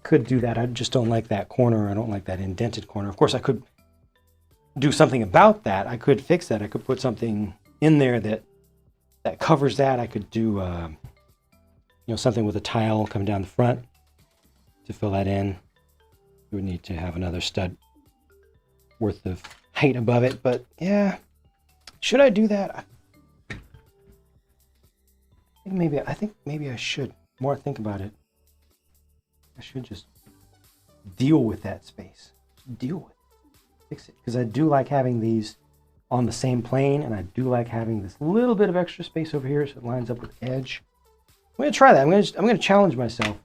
could do that. I just don't like that corner. I don't like that indented corner. Of course, I could do something about that. I could fix that. I could put something in there that covers that. I could do something with a tile coming down the front to fill that in. We would need to have another stud worth of height above it. But yeah, should I do that? I think maybe I should. The more I think about it, I should just deal with that space. Deal with it. Fix it. Because I do like having these on the same plane, and I do like having this little bit of extra space over here so it lines up with the edge. I'm going to try that. I'm going to challenge myself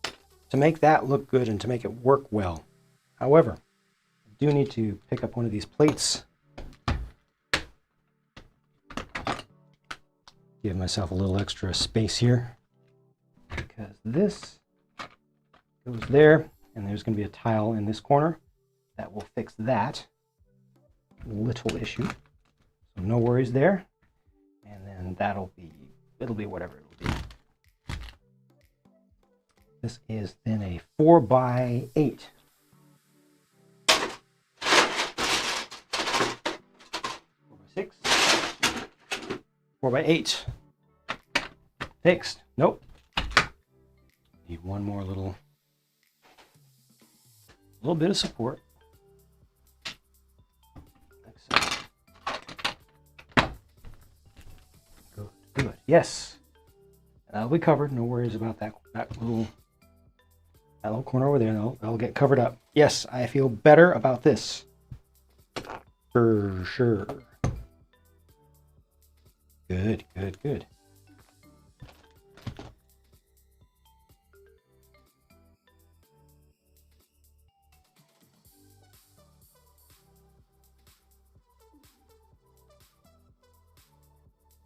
to make that look good and to make it work well. However, I do need to pick up one of these plates. Give myself a little extra space here. Because this goes there, and there's going to be a tile in this corner that will fix that little issue. So no worries there. And then it'll be whatever it'll be. This is then a 4x8. 4x6. 4x8. Fixed. Nope. Need one more little bit of support. Like so. Good. Yes. That'll be covered. No worries about that little corner over there. That'll get covered up. Yes, I feel better about this. For sure. Good.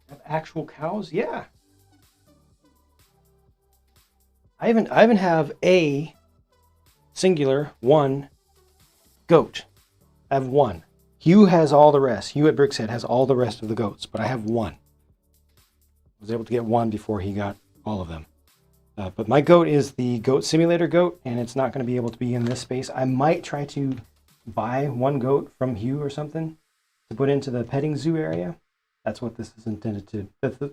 Have actual cows? Yeah. I even have a singular one goat. I have one. Hugh has all the rest. Hugh at Brickshead has all the rest of the goats, but I have one. I was able to get one before he got all of them. But my goat is the goat simulator goat, and it's not going to be able to be in this space. I might try to buy one goat from Hugh or something to put into the petting zoo area. That's what this is intended to.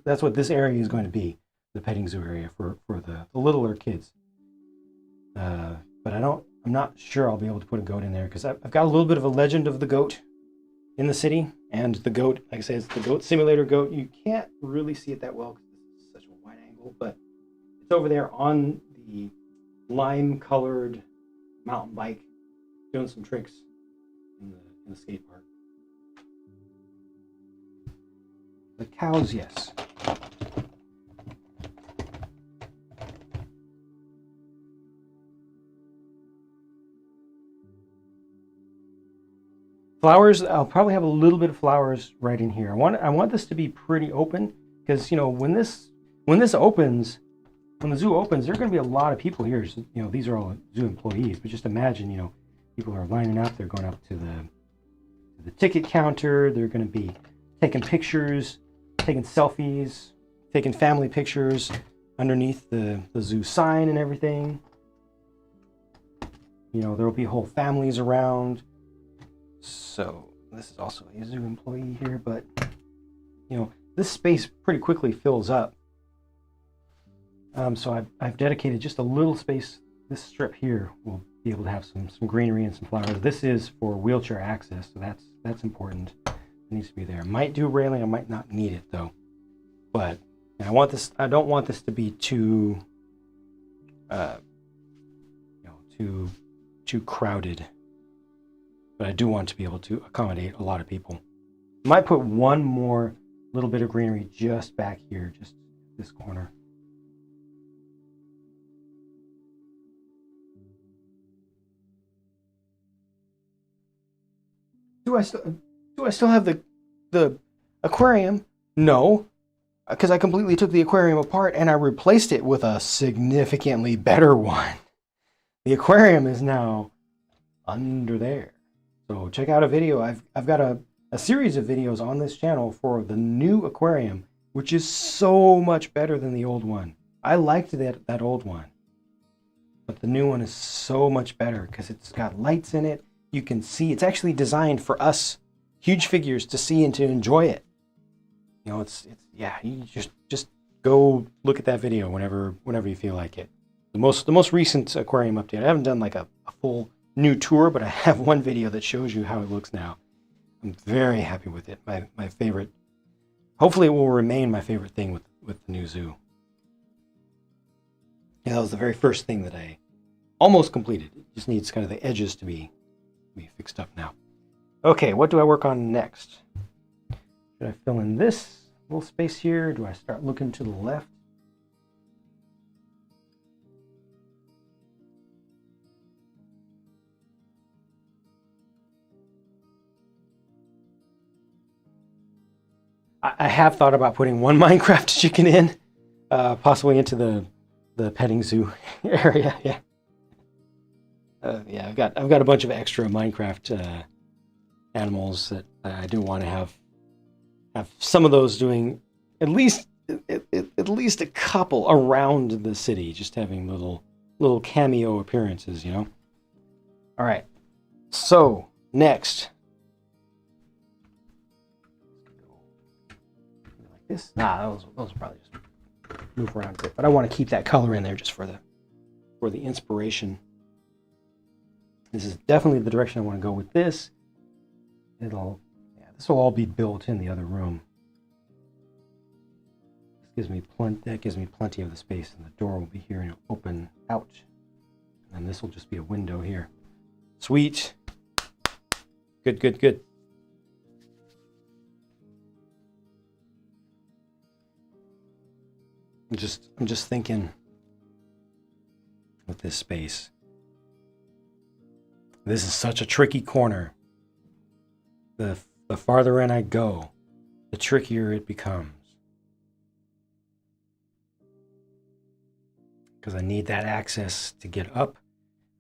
That's what this area is going to be, the petting zoo area for the littler kids. But I'm not sure I'll be able to put a goat in there because I've got a little bit of a legend of the goat in the city, and the goat, like I say, it's the goat simulator goat. You can't really see it that well because this is such a wide angle, but it's over there on the lime-colored mountain bike, doing some tricks in the skate park. The cows, yes. Flowers, I'll probably have a little bit of flowers right in here. I want this to be pretty open because, you know, when the zoo opens, there are going to be a lot of people here. So, you know, these are all zoo employees, but just imagine, you know, people are lining up. They're going up to the ticket counter. They're going to be taking pictures, taking selfies, taking family pictures underneath the zoo sign and everything. You know, there will be whole families around. So this is also a zoo employee here, but you know, this space pretty quickly fills up. So I've dedicated just a little space. This strip here will be able to have some greenery and some flowers. This is for wheelchair access, so that's important. It needs to be there. Might do railing. I might not need it though. But I don't want this to be too, too crowded. But I do want to be able to accommodate a lot of people. I might put one more little bit of greenery just back here, just this corner. Do I still have the aquarium? No, because I completely took the aquarium apart and I replaced it with a significantly better one. The aquarium is now under there. So check out a video. I've got a series of videos on this channel for the new aquarium, which is so much better than the old one. I liked that old one, but the new one is so much better because it's got lights in it. You can see it's actually designed for us huge figures to see and to enjoy it. You know, it's yeah. You just go look at that video whenever you feel like it. The most recent aquarium update. I haven't done like a full new tour, but I have one video that shows you how it looks now. I'm very happy with it. My favorite. Hopefully, it will remain my favorite thing with the new zoo. Yeah, that was the very first thing that I almost completed. It just needs kind of the edges to be fixed up now. Okay, what do I work on next? Should I fill in this little space here? Do I start looking to the left? I have thought about putting one Minecraft chicken in, possibly into the petting zoo area. Yeah, yeah. I've got a bunch of extra Minecraft animals that I do want to have some of those doing at least a couple around the city, just having little cameo appearances, you know. All right. So next. This? Nah, those probably just move around a bit. But I want to keep that color in there just for the inspiration. This is definitely the direction I want to go with this. This will all be built in the other room. That gives me plenty of the space, and the door will be here and it'll open out. And this will just be a window here. Sweet. Good. I'm just thinking with this space. This is such a tricky corner. The farther in I go, the trickier it becomes. Because I need that access to get up.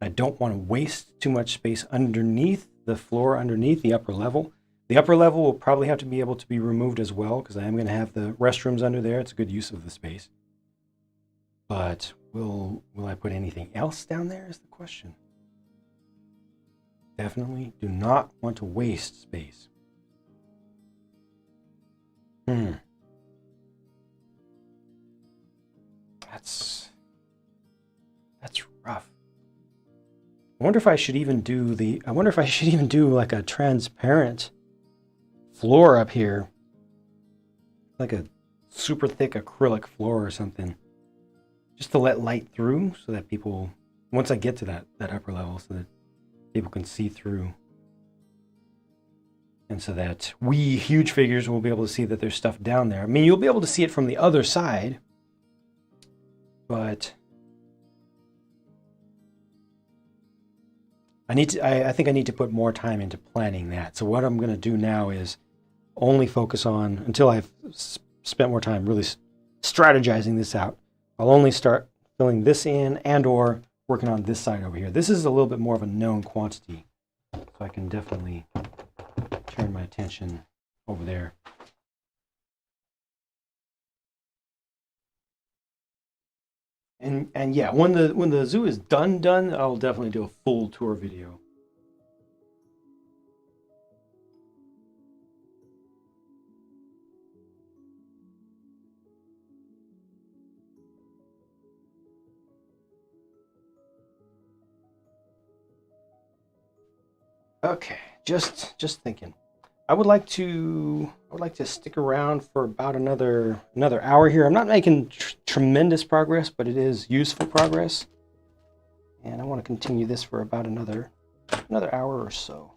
I don't want to waste too much space underneath the floor, underneath the upper level. The upper level will probably have to be able to be removed as well, because I am going to have the restrooms under there. It's a good use of the space. But will I put anything else down there is the question. Definitely do not want to waste space. That's rough. I wonder if I should even do like a transparent floor up here. Like a super thick acrylic floor or something. Just to let light through so that people, once I get to that upper level, so that people can see through. And so that we huge figures will be able to see that there's stuff down there. I mean, you'll be able to see it from the other side, but I think I need to put more time into planning that. So what I'm going to do now is only focus on, until I've spent more time really strategizing this out, I'll only start filling this in and or working on this side over here. This is a little bit more of a known quantity, so I can definitely turn my attention over there. And yeah, when the zoo is done, I'll definitely do a full tour video. Okay, just thinking. I would like to stick around for about another hour here. I'm not making tremendous progress, but it is useful progress. And I want to continue this for about another hour or so.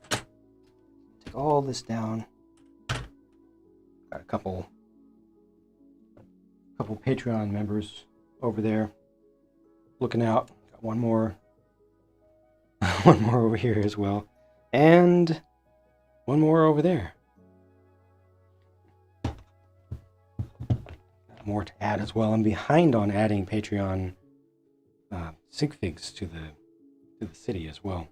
Take all this down. Got a couple Patreon members over there looking out. Got one more over here as well. And one more over there. Got more to add as well. I'm behind on adding Patreon sig figs to the city as well.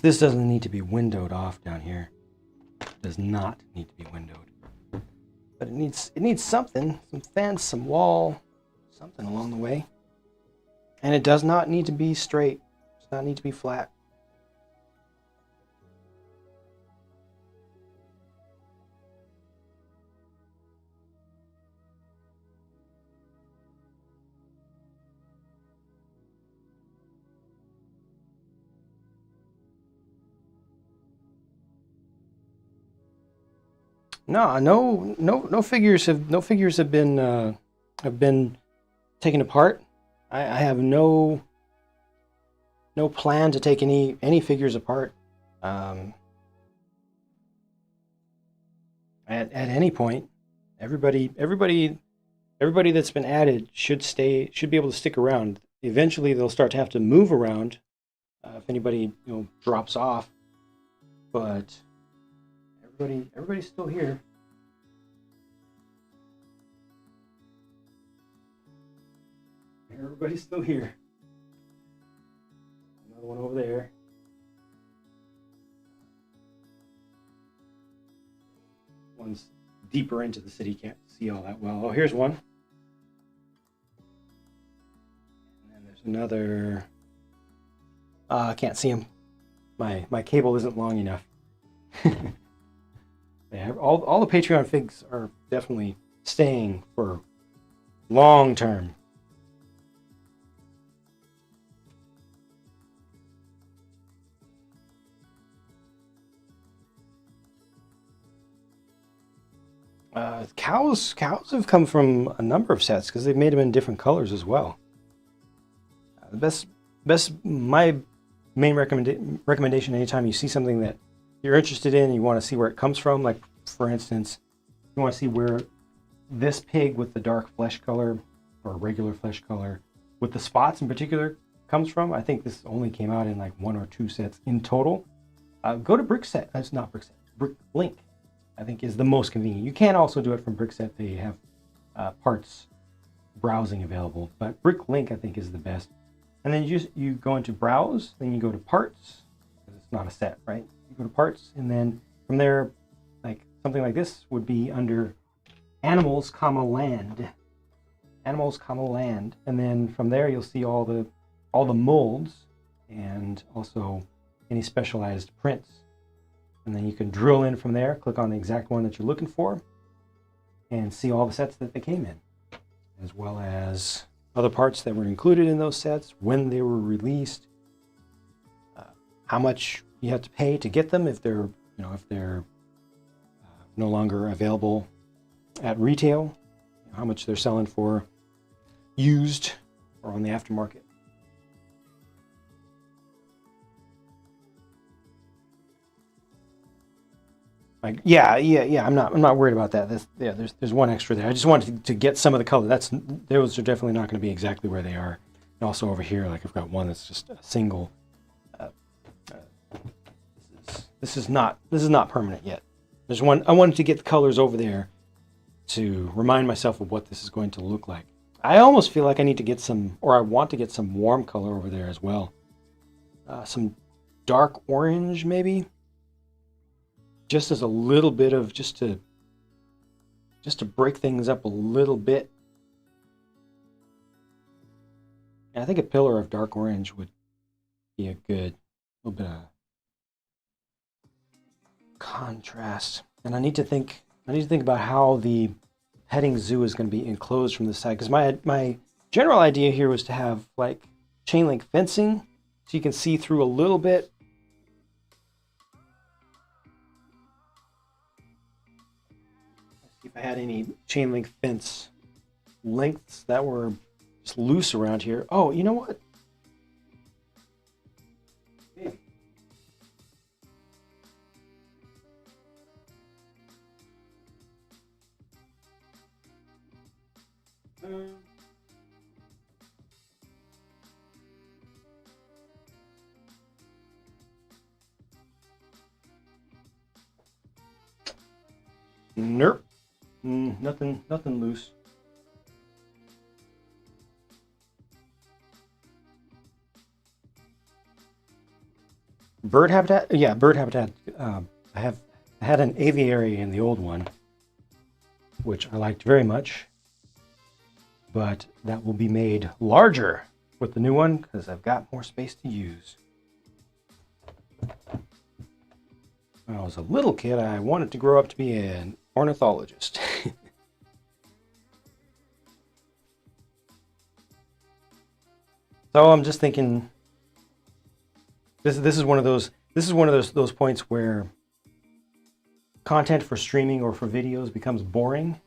This doesn't need to be windowed off down here. It does not need to be windowed. But it needs something, some fence, some wall, something along the way. And it does not need to be straight. It does not need to be flat. No figures have been taken apart. I have no plan to take any figures apart at any point. Everybody that's been added should be able to stick around. Eventually they'll start to have to move around if anybody drops off, but everybody's still here. Everybody's still here. Another one over there. One's deeper into the city, can't see all that well. Oh, here's one. And then there's another. I can't see him. My cable isn't long enough. Yeah, all the Patreon figs are definitely staying for long term. Cows have come from a number of sets because they've made them in different colors as well. The best my main recommendation anytime you see something that you're interested in and you want to see where it comes from. Like, for instance, you want to see where this pig with the dark flesh color or regular flesh color with the spots in particular comes from. I think this only came out in like 1 or 2 sets in total. Go to Brickset. That's not Brickset. Bricklink, I think, is the most convenient. You can also do it from Brickset. They have parts browsing available, but Bricklink I think is the best. And then you go into browse, then you go to parts. It's not a set, right? You go to parts, and then from there, like something like this would be under animals, land. Animals, land. And then from there you'll see all the molds and also any specialized prints. And then you can drill in from there, click on the exact one that you're looking for, and see all the sets that they came in, as well as other parts that were included in those sets, when they were released, how much you have to pay to get them if they're no longer available at retail, how much they're selling for used or on the aftermarket. Like, yeah. I'm not worried about that. There's one extra there. I just wanted to get some of the color. Those are definitely not going to be exactly where they are. And also over here, like I've got one that's just a single. This is not permanent yet. There's one. I wanted to get the colors over there to remind myself of what this is going to look like. I almost feel like I need to get some, or I want to get some warm color over there as well. Some dark orange maybe. Just as a little bit of, just to break things up a little bit. And I think a pillar of dark orange would be a good little bit of contrast. And I need to think about how the petting zoo is going to be enclosed from the side, because my general idea here was to have like chain link fencing so you can see through a little bit. If I had any chain link fence lengths that were just loose around here. Oh, you know what? Hey. Nope. Nothing loose. Bird habitat? Yeah, bird habitat. I had an aviary in the old one, which I liked very much, but that will be made larger with the new one because I've got more space to use. When I was a little kid, I wanted to grow up to be an ornithologist. So I'm just thinking, this is one of those points where content for streaming or for videos becomes boring,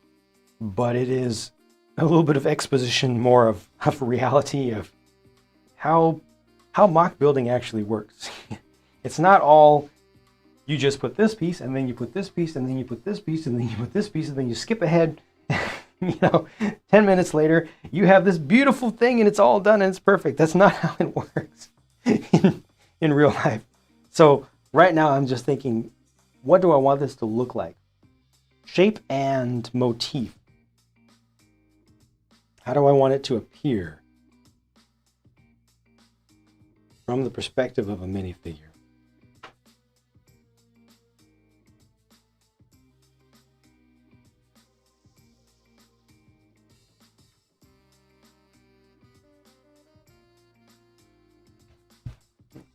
but it is a little bit of exposition, more of reality of how mock building actually works. It's not all you just put this piece and then you put this piece and then you put this piece and then you put this piece and then you skip ahead. 10 minutes later, you have this beautiful thing and it's all done and it's perfect. That's not how it works in real life. So right now I'm just thinking, what do I want this to look like? Shape and motif. How do I want it to appear from the perspective of a minifigure?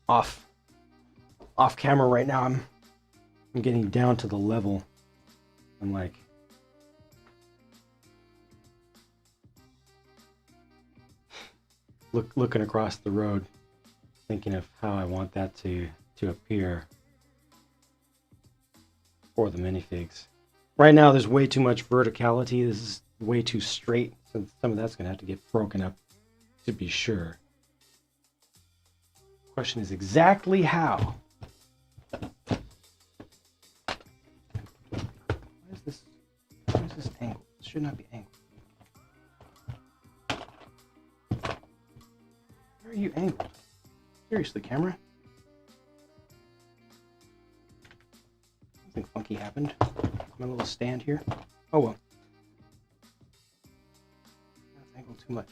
Off camera right now, I'm getting down to the level. I'm like, looking across the road, thinking of how I want that to appear for the minifigs. Right now, there's way too much verticality. This is way too straight, so some of that's gonna have to get broken up to be sure. Question is exactly how. Why is this angled? It should not be angled. Where are you angled? Seriously, camera? Something funky happened. My little stand here. Oh well. That's angled too much.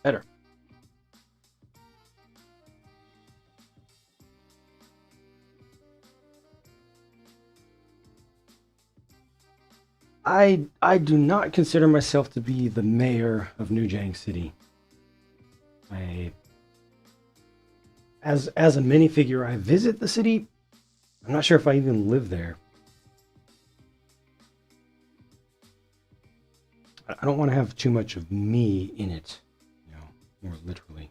Better. I do not consider myself to be the mayor of New Jang City. As a minifigure, I visit the city. I'm not sure if I even live there. I don't want to have too much of me in it, you know, more literally.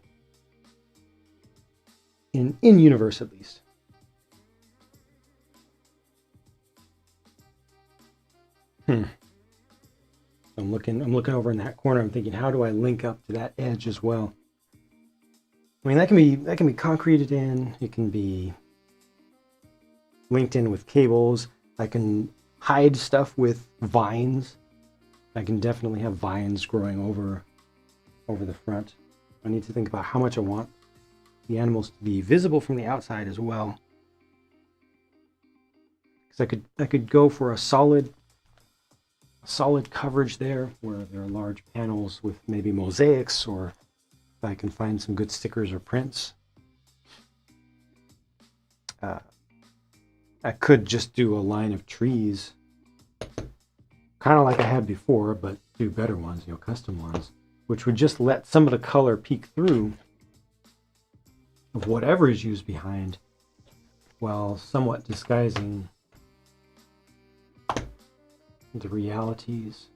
In universe, at least. I'm looking over in that corner. I'm thinking, how do I link up to that edge as well? I mean, that can be concreted in. It can be linked in with cables. I can hide stuff with vines. I can definitely have vines growing over the front. I need to think about how much I want the animals to be visible from the outside as well. Because I could go for a solid coverage there, where there are large panels with maybe mosaics, or if I can find some good stickers or prints. I could just do a line of trees, kind of like I had before, but do better ones, you know, custom ones, which would just let some of the color peek through of whatever is used behind, while somewhat disguising the realities.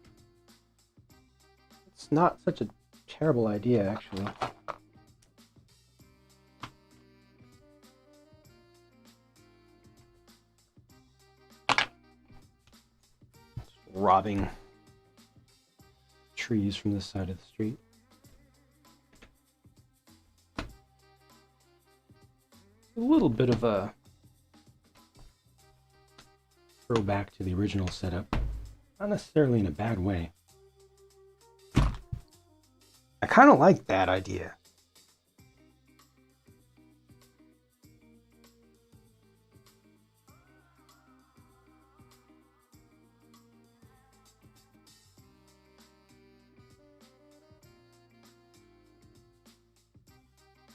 It's not such a terrible idea, actually. Robbing trees from this side of the street. A little bit of a throwback to the original setup. Not necessarily in a bad way. I kind of like that idea.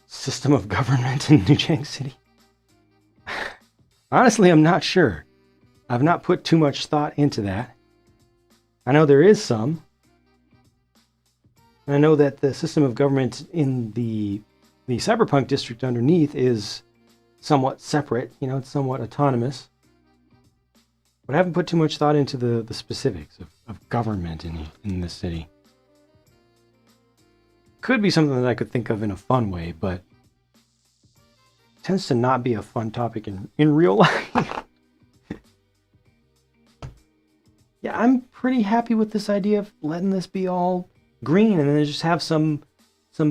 System of government in New Jang City. Honestly, I'm not sure. I've not put too much thought into that. I know there is some. I know that the system of government in the cyberpunk district underneath is somewhat separate. You know, it's somewhat autonomous. But I haven't put too much thought into the specifics of government in this city. Could be something that I could think of in a fun way, but it tends to not be a fun topic in real life. Yeah, I'm pretty happy with this idea of letting this be all green and then just have some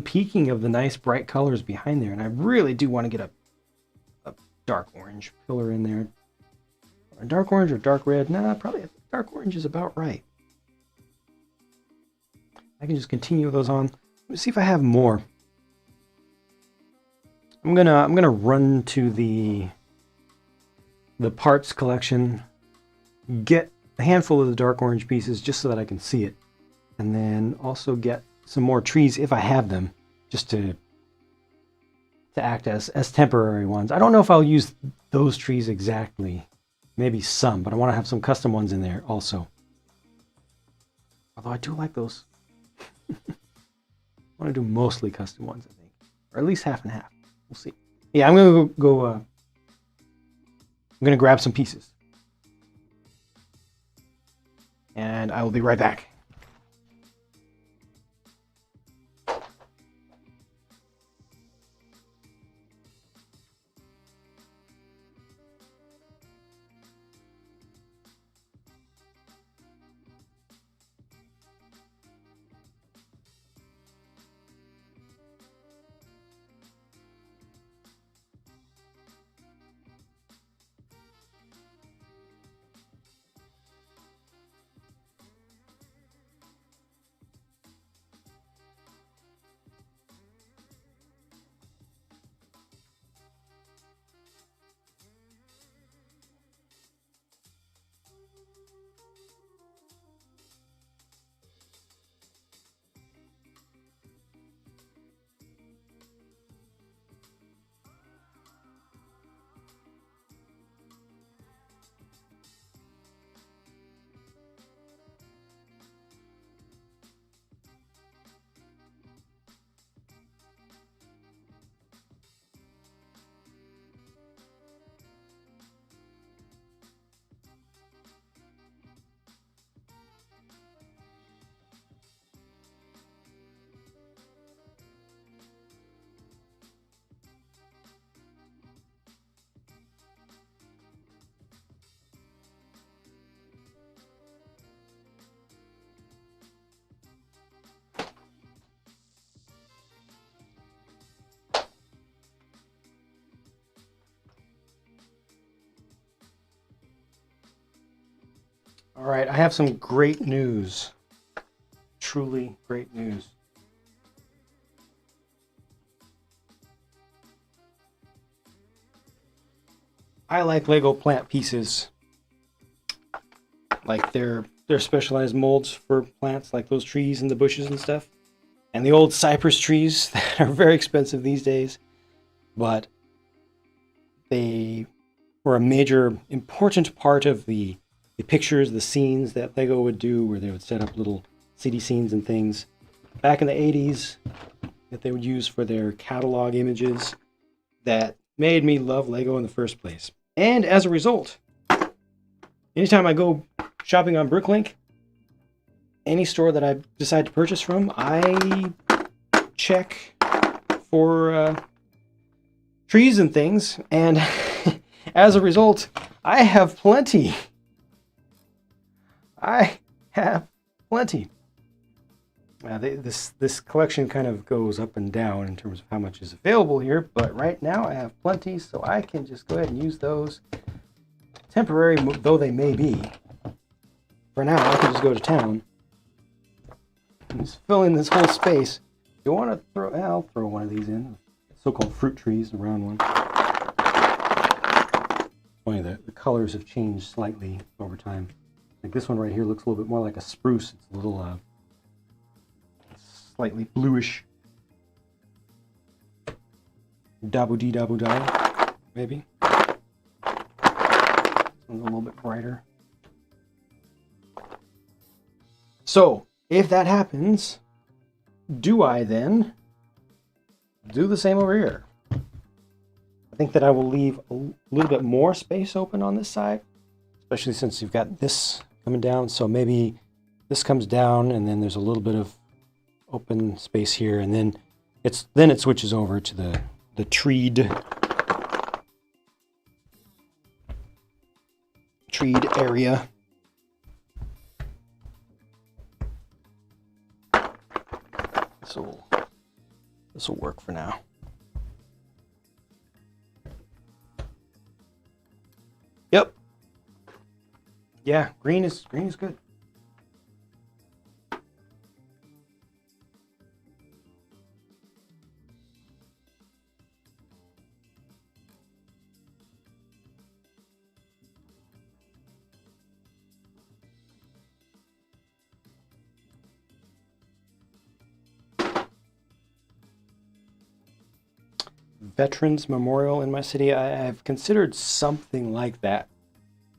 peeking of the nice bright colors behind there. And I really do want to get a dark orange pillar in there. A dark orange or dark red? Nah, probably a dark orange is about right. I can just continue those on. Let me see if I have more. I'm gonna run to the parts collection, get a handful of the dark orange pieces just so that I can see it, and then also get some more trees if I have them, just to act as temporary ones. I don't know if I'll use those trees exactly, maybe some, but I want to have some custom ones in there also. Although I do like those. I want to do mostly custom ones, I think, or at least half and half. We'll see. Yeah, I'm gonna go. I'm gonna grab some pieces, and I will be right back. All right, I have some great news. Truly great news. I like Lego plant pieces. Like they're specialized molds for plants, like those trees and the bushes and stuff. And the old cypress trees that are very expensive these days. But they were a major, important part of the pictures, the scenes that Lego would do, where they would set up little city scenes and things back in the 80s that they would use for their catalog images that made me love Lego in the first place. And as a result, anytime I go shopping on Bricklink, any store that I decide to purchase from, I check for trees and things, and as a result, I have plenty. I have plenty. This collection kind of goes up and down in terms of how much is available here, but right now I have plenty, so I can just go ahead and use those, temporary though they may be. For now, I can just go to town and just fill in this whole space. If you want to throw, I'll throw one of these in, so-called fruit trees, the round one. Funny, the colors have changed slightly over time. Like this one right here looks a little bit more like a spruce. It's a little slightly bluish. Dabu-dee-dabu-da, maybe. This one's a little bit brighter. So, if that happens, do I then do the same over here? I think that I will leave a little bit more space open on this side, especially since you've got this coming down. So maybe this comes down and then there's a little bit of open space here, and then it switches over to the treed area. This will work for now. Yep. Yeah, green is good. Veterans Memorial in my city. I've considered something like that.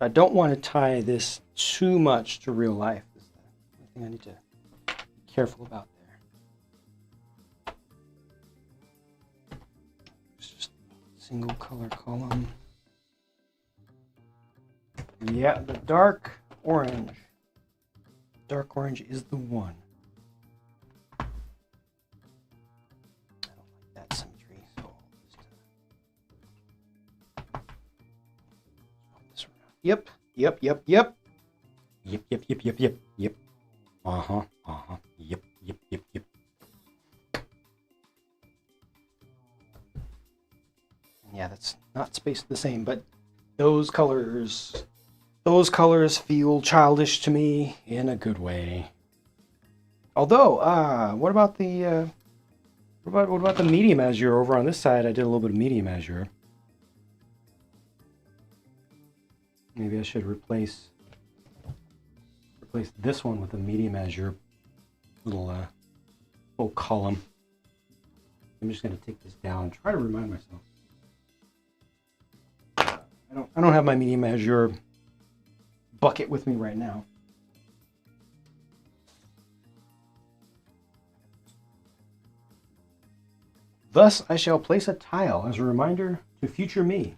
I don't want to tie this too much to real life. Is the thing I need to be careful about there. It's just a single color column. Yeah, the dark orange. Dark orange is the one. Yep. Yep. Yep. Uh-huh. Yep. Yeah, that's not spaced the same, but those colors feel childish to me in a good way. Although, what about the medium azure over on this side? I did a little bit of medium azure. Maybe I should replace this one with a medium azure little column. I'm just going to take this down and try to remind myself. I don't have my medium azure bucket with me right now. Thus, I shall place a tile as a reminder to future me.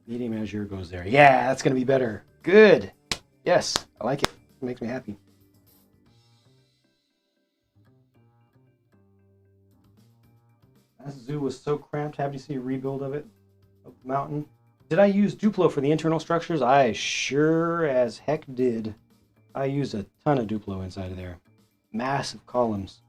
Medium azure goes there. Yeah, that's going to be better. Good. Yes, I like it. It makes me happy. That zoo was so cramped. Happy to see a rebuild of it, of the mountain. Did I use Duplo for the internal structures? I sure as heck did. I used a ton of Duplo inside of there. Massive columns.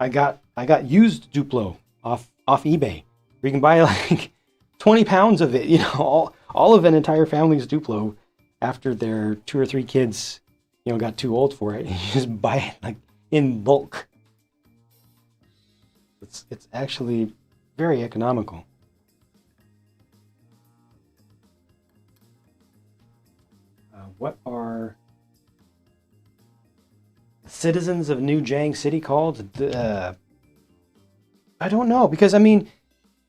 I got used Duplo off eBay. Where you can buy like 20 pounds of it, you know, all of an entire family's Duplo after their 2 or 3 kids, got too old for it. You just buy it like in bulk. It's actually very economical. What are the citizens of New Jang City called? I don't know, because I mean,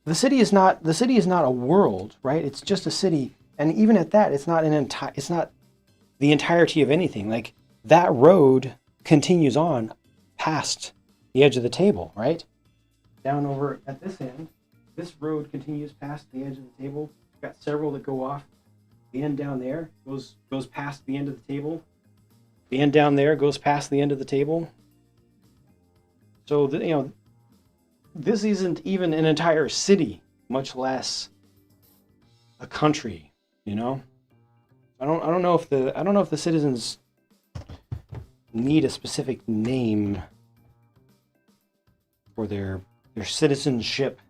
the city is not a world, right? It's just a city, and even at that, it's not the entirety of anything. Like, that road continues on past the edge of the table, right? Down over at this end, this road continues past the edge of the table. We've got several that go off. The end down there goes past the end of the table. The end down there goes past the end of the table. So this isn't even an entire city, much less a country. I don't know if the citizens need a specific name for their citizenship.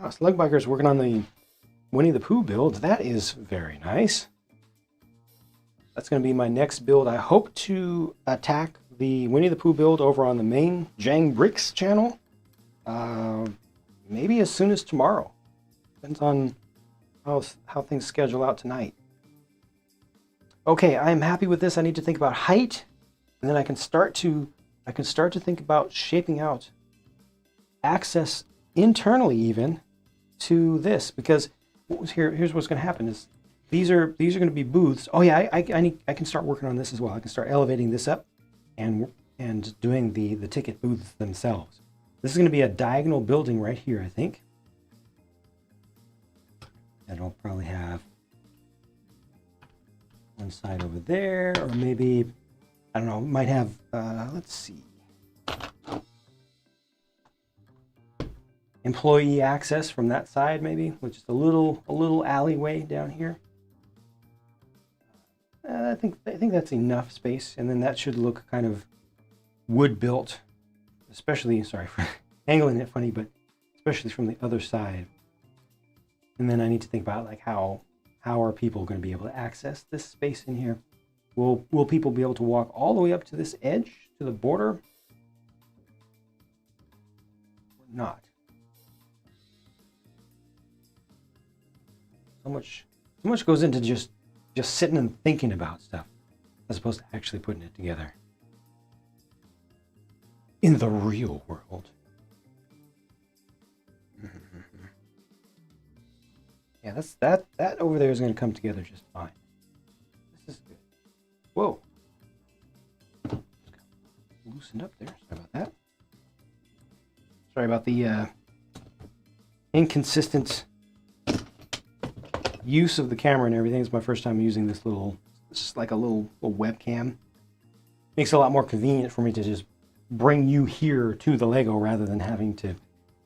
Slugbiker's working on the Winnie the Pooh build. That is very nice. That's going to be my next build. I hope to attack the Winnie the Pooh build over on the main Jang Bricks channel. Maybe as soon as tomorrow. Depends on how things schedule out tonight. Okay, I am happy with this. I need to think about height, and then I can start to think about shaping out access internally even to this, because here's what's going to happen is these are going to be booths. Oh yeah, I can start working on this as well. I can start elevating this up and doing the ticket booths themselves. This is going to be a diagonal building right here, I think. And I'll probably have one side over there, or maybe, I don't know, might have, let's see, employee access from that side maybe, which is a little alleyway down here. I think that's enough space, and then that should look kind of wood built, especially, sorry for angling it funny, but especially from the other side. And then I need to think about like how are people going to be able to access this space in here? Will people be able to walk all the way up to this edge, to the border, or not? So much goes into just sitting and thinking about stuff as opposed to actually putting it together in the real world. Yeah, that over there is going to come together just fine. This is good. Whoa. Loosened up there. Sorry about that. Sorry about the inconsistent use of the camera and everything. It's my first time using this it's like a little webcam. Makes it a lot more convenient for me to just bring you here to the Lego rather than having to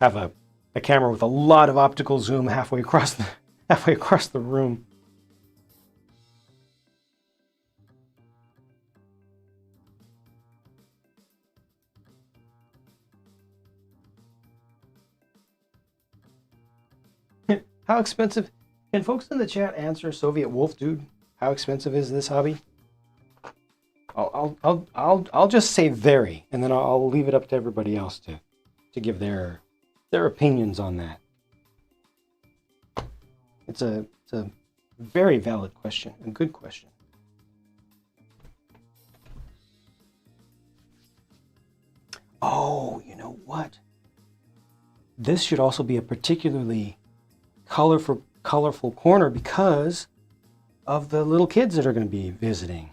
have a camera with a lot of optical zoom halfway across the room. How expensive? Can folks in the chat answer, Soviet Wolf Dude? How expensive is this hobby? I'll just say very, and then I'll leave it up to everybody else to give their opinions on that. It's a very valid question, a good question. Oh, you know what? This should also be a particularly colorful corner because of the little kids that are going to be visiting.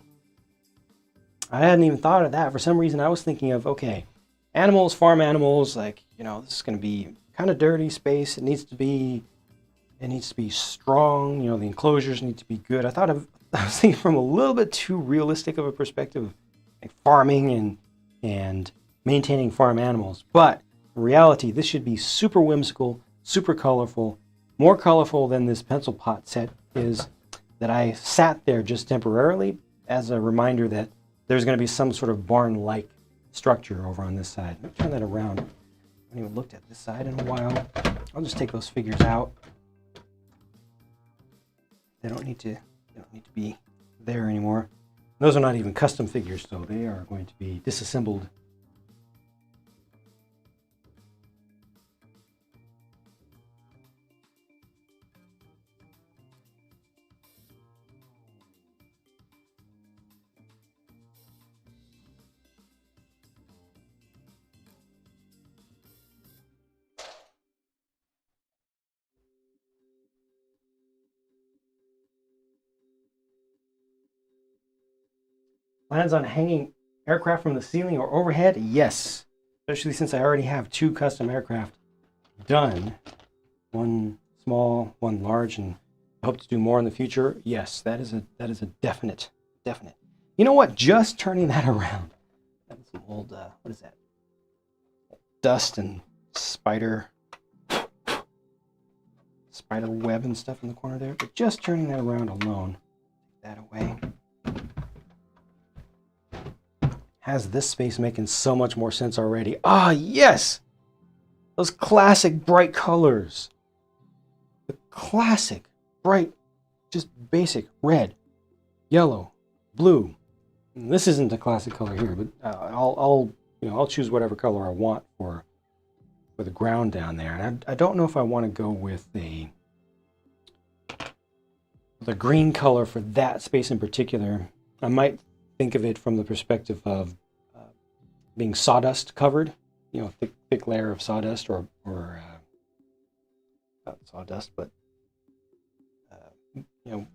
I hadn't even thought of that. For some reason, I was thinking of, okay, animals, farm animals, like, this is going to be kind of dirty space. It needs to be strong. The enclosures need to be good. I was thinking from a little bit too realistic of a perspective, like farming and maintaining farm animals. But in reality, this should be super whimsical, super colorful, more colorful than this pencil pot set is. that I sat there just temporarily as a reminder that there's going to be some sort of barn-like structure over on this side. Let me turn that around. I haven't even looked at this side in a while. I'll just take those figures out. They don't need to be there anymore. Those are not even custom figures, so they are going to be disassembled. Plans on hanging aircraft from the ceiling or overhead? Yes, especially since I already have 2 custom aircraft done. One small, one large, and I hope to do more in the future. Yes, that is a definite. You know what? Just turning that around. That's some old, what is that? Dust and spider web and stuff in the corner there. But just turning that around alone, take that away. Has this space making so much more sense already. Ah, yes! Those classic bright colors. The classic bright, just basic red, yellow, blue. And this isn't a classic color here, but I'll choose whatever color I want for the ground down there. And I don't know if I want to go with the green color for that space in particular. I might think of it from the perspective of being sawdust covered, thick layer of sawdust or not sawdust, but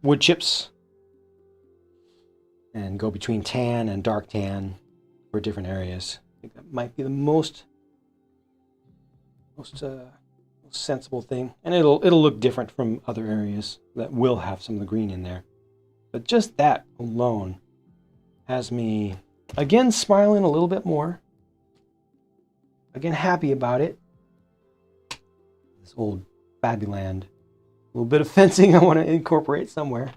wood chips, and go between tan and dark tan for different areas. I think that might be the most sensible thing, and it'll look different from other areas that will have some of the green in there. But just that alone has me, again, smiling a little bit more. Again, happy about it. This old Fabuland. A little bit of fencing I want to incorporate somewhere.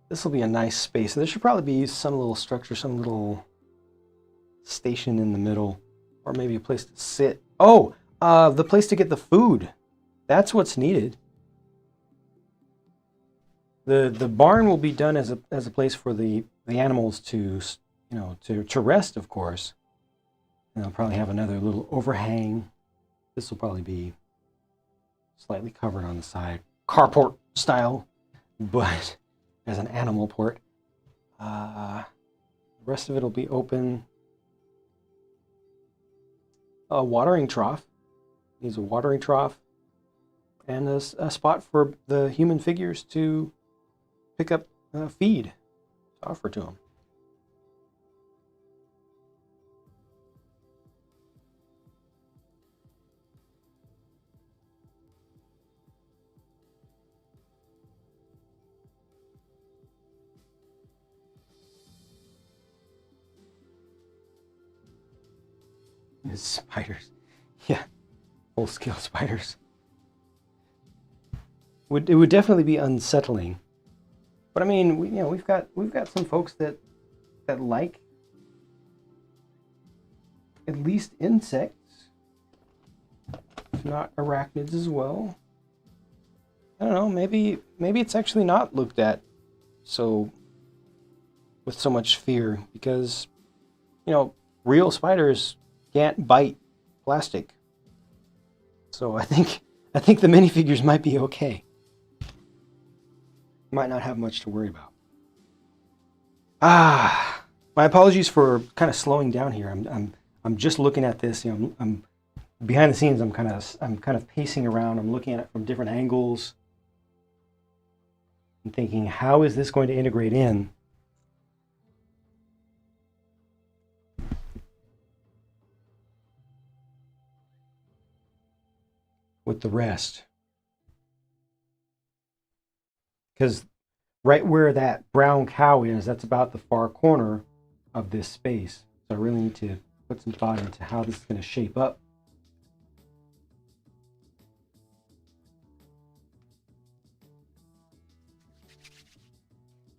This will be a nice space. There should probably be some little structure, some little station in the middle, or maybe a place to sit. Oh, the place to get the food. That's what's needed. The barn will be done as a place for the animals to rest, of course. And I'll probably have another little overhang. This will probably be slightly covered on the side, carport style, but as an animal port. The rest of it will be open. A watering trough. Needs a watering trough and a spot for the human figures to pick up feed to offer to them. Spiders, yeah, full-scale spiders. It would definitely be unsettling. But I mean, we've got some folks that like at least insects, if not arachnids as well. I don't know. Maybe it's actually not looked at with so much fear because real spiders can't bite plastic. So I think the minifigures might be okay. Might not have much to worry about. My apologies for kind of slowing down here. I'm just looking at this. I'm behind the scenes. I'm kind of pacing around. I'm looking at it from different angles. I'm thinking, how is this going to integrate in? With the rest. Because right where that brown cow is, that's about the far corner of this space. So I really need to put some thought into how this is going to shape up.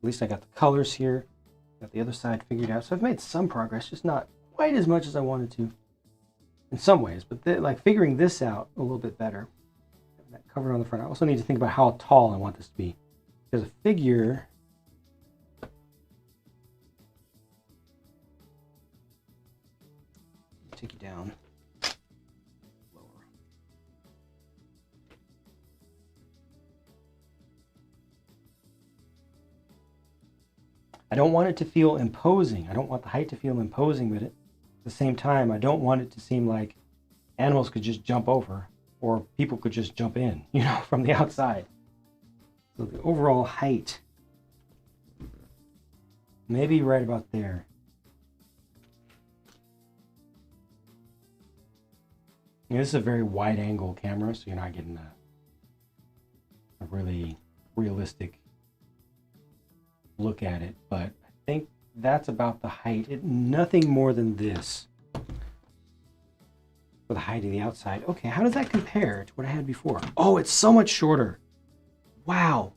At least I got the colors here. Got the other side figured out. So I've made some progress, just not quite as much as I wanted to in some ways. But like figuring this out a little bit better. That covered on the front. I also need to think about how tall I want this to be. Because a figure... Take you down. Lower. I don't want it to feel imposing. I don't want the height to feel imposing, but at the same time, I don't want it to seem like animals could just jump over or people could just jump in, you know, from the outside. So the overall height, maybe right about there. You know, this is a very wide angle camera, so you're not getting a really realistic look at it, but I think that's about the height. Nothing more than this for the height of the outside. Okay, how does that compare to what I had before? Oh, it's so much shorter. Wow.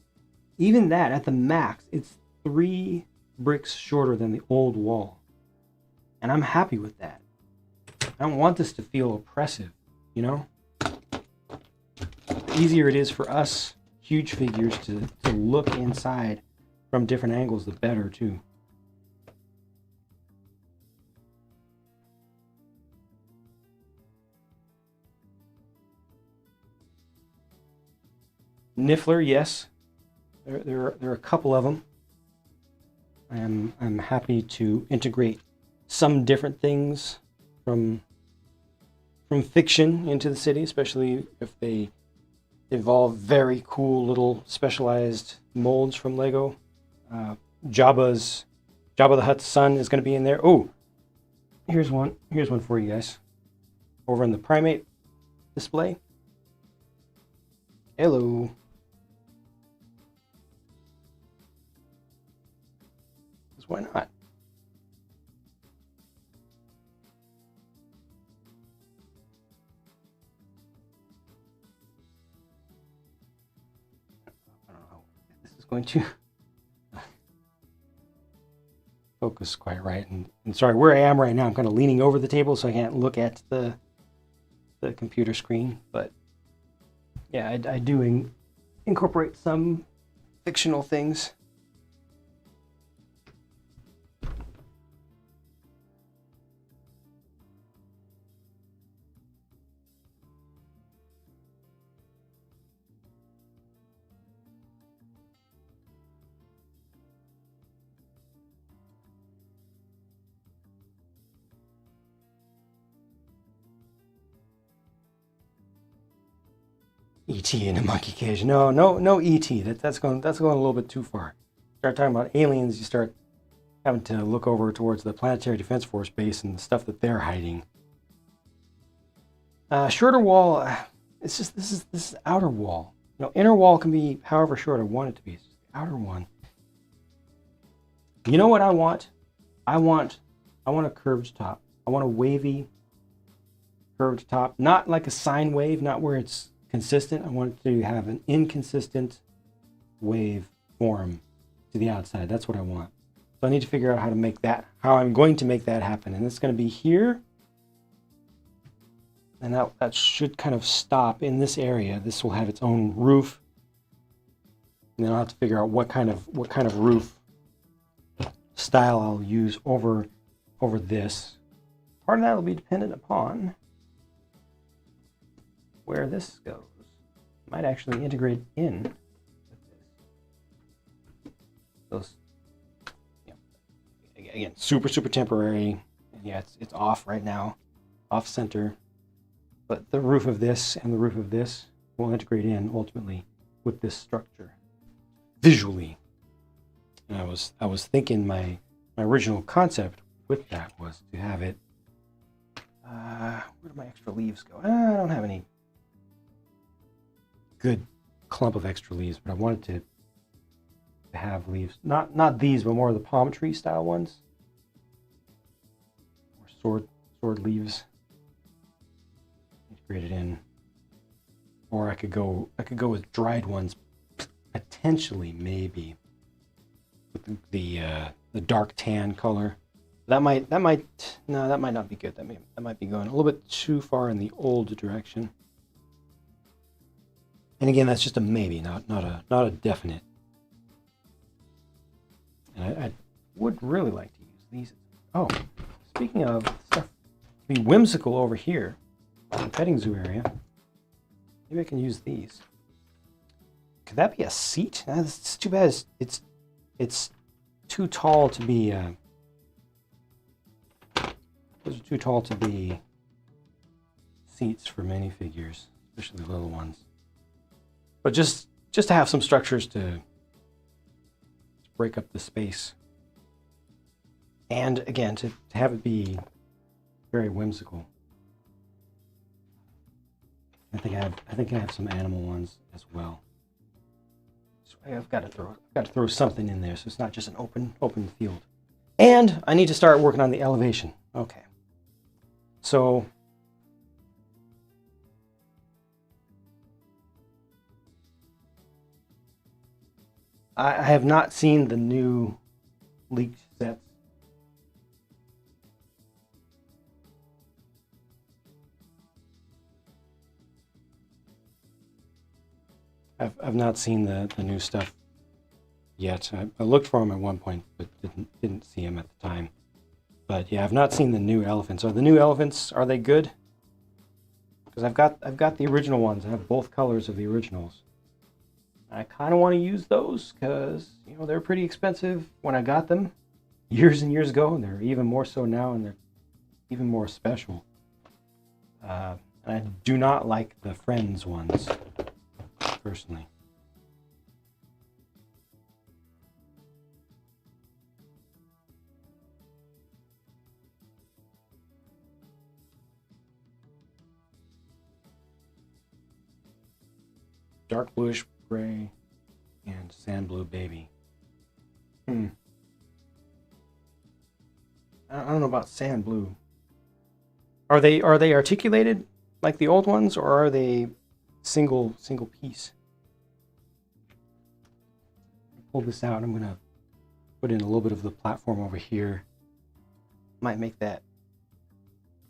Even that, at the max, it's 3 bricks shorter than the old wall. And I'm happy with that. I don't want this to feel oppressive, you know? The easier it is for us huge figures to look inside from different angles, the better too. Niffler, yes. There are a couple of them. I'm happy to integrate some different things from fiction into the city, especially if they involve very cool little specialized molds from Lego. Jabba the Hutt's son is going to be in there. Oh, here's one for you guys. Over in the primate display. Hello. Because why not? I don't know if this is going to focus quite right. And sorry, where I am right now, I'm kind of leaning over the table, so I can't look at the computer screen. But yeah, I do incorporate some fictional things. E.T. in a monkey cage. No E.T. That's going a little bit too far. Start talking about aliens, you start having to look over towards the Planetary Defense Force base and the stuff that they're hiding. Shorter wall. It's just this is outer wall. You know, inner wall can be however short I want it to be. It's just the outer one. You know what I want? I want a curved top. I want a wavy curved top, not like a sine wave, not where it's consistent. I want it to have an inconsistent wave form to the outside. That's what I want. So I need to figure out how to make that, how I'm going to make that happen. And it's going to be here. And that should kind of stop in this area. This will have its own roof. And then I'll have to figure out what kind of roof style I'll use over this. Part of that will be dependent upon where this goes. Might actually integrate in with this. Those, you know, again, super temporary. And yeah, it's off right now, off center. But the roof of this and the roof of this will integrate in ultimately with this structure visually. And I was thinking my original concept with that was to have it. Where do my extra leaves go? I don't have any good clump of extra leaves, but I wanted to have leaves, not these, but more of the palm tree style ones, or sword leaves integrated in. Or I could go with dried ones, potentially, maybe with the dark tan color. That might not be good. That might be going a little bit too far in the old direction. And again, that's just a maybe, not a definite. And I would really like to use these. Oh, speaking of stuff to be whimsical over here, in the petting zoo area, maybe I can use these. Could that be a seat? It's too bad. It's too tall to be. Those are too tall to be seats for minifigures, especially the little ones. But just to have some structures to break up the space, and again to have it be very whimsical. I think I have some animal ones as well. So I've got to throw something in there so it's not just an open field. And I need to start working on the elevation. Okay. So I have not seen the new leaked sets. I've not seen the new stuff yet. I looked for them at one point, but didn't see them at the time. But yeah, I've not seen the new elephants. Are the new elephants, are they good? Because I've got the original ones. I have both colors of the originals. I kind of want to use those because, you know, they're pretty expensive when I got them years and years ago, and they're even more so now, and they're even more special. And I do not like the Friends ones, personally. Dark bluish gray and sand blue baby. I don't know about sand blue. Are they articulated like the old ones, or are they single piece? Pull this out. I'm gonna put in a little bit of the platform over here. Might make that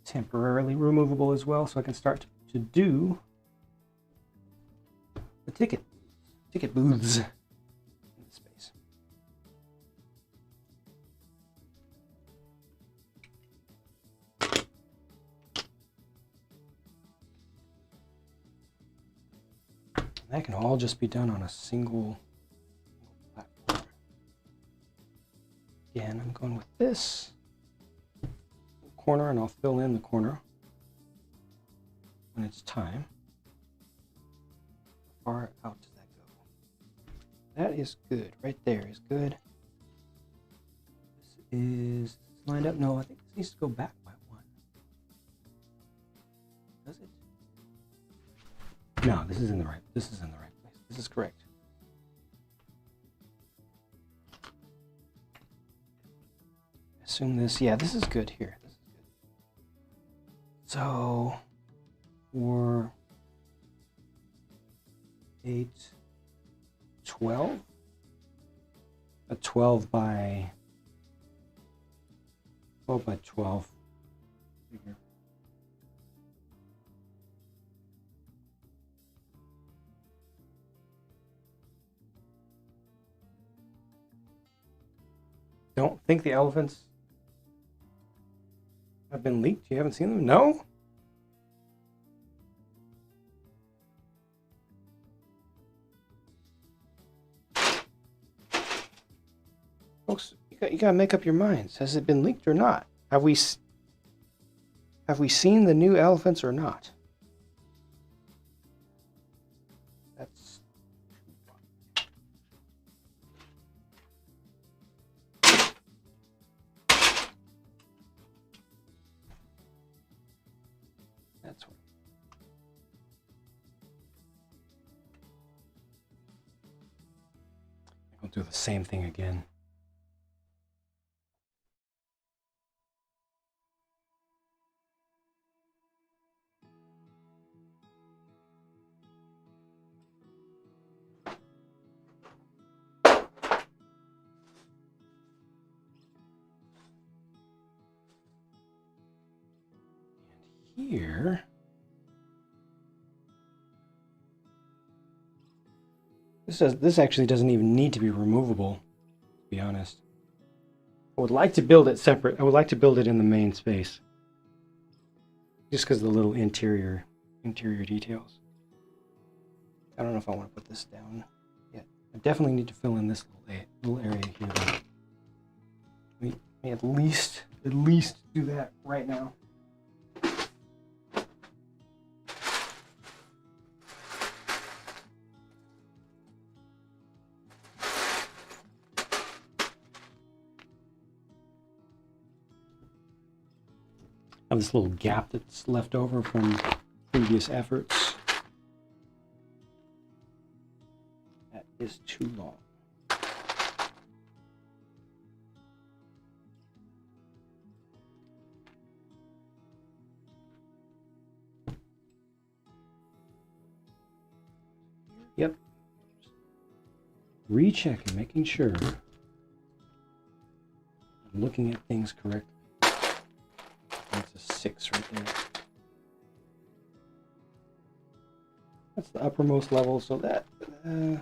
temporarily removable as well, so I can start to do the ticket booths in this space. That can all just be done on a single platform. Again, I'm going with this corner, and I'll fill in the corner when it's time. How far out does that go? That is good. Right there is good. This is lined up. No, I think this needs to go back by one. Does it? No, this is in the right place. This is correct. Assume this. Yeah, this is good here. This is good. So 4, 8, 12. A 12 by 12 figure. Don't think the elephants have been leaked. You haven't seen them? No? Folks, you gotta make up your minds. Has it been leaked or not? Have we seen the new elephants or not? That's what. I'll do the same thing again. here, this actually doesn't even need to be removable, to be honest. I would like to build it separate. I would like to build it in the main space, just because of the little interior details. I don't know if I want to put this down yet. I definitely need to fill in this little area here. Let me at least do that right now. I have this little gap that's left over from previous efforts. That is too long. Yep. Rechecking, making sure I'm looking at things correctly. That's a 6 right there. That's the uppermost level, so that I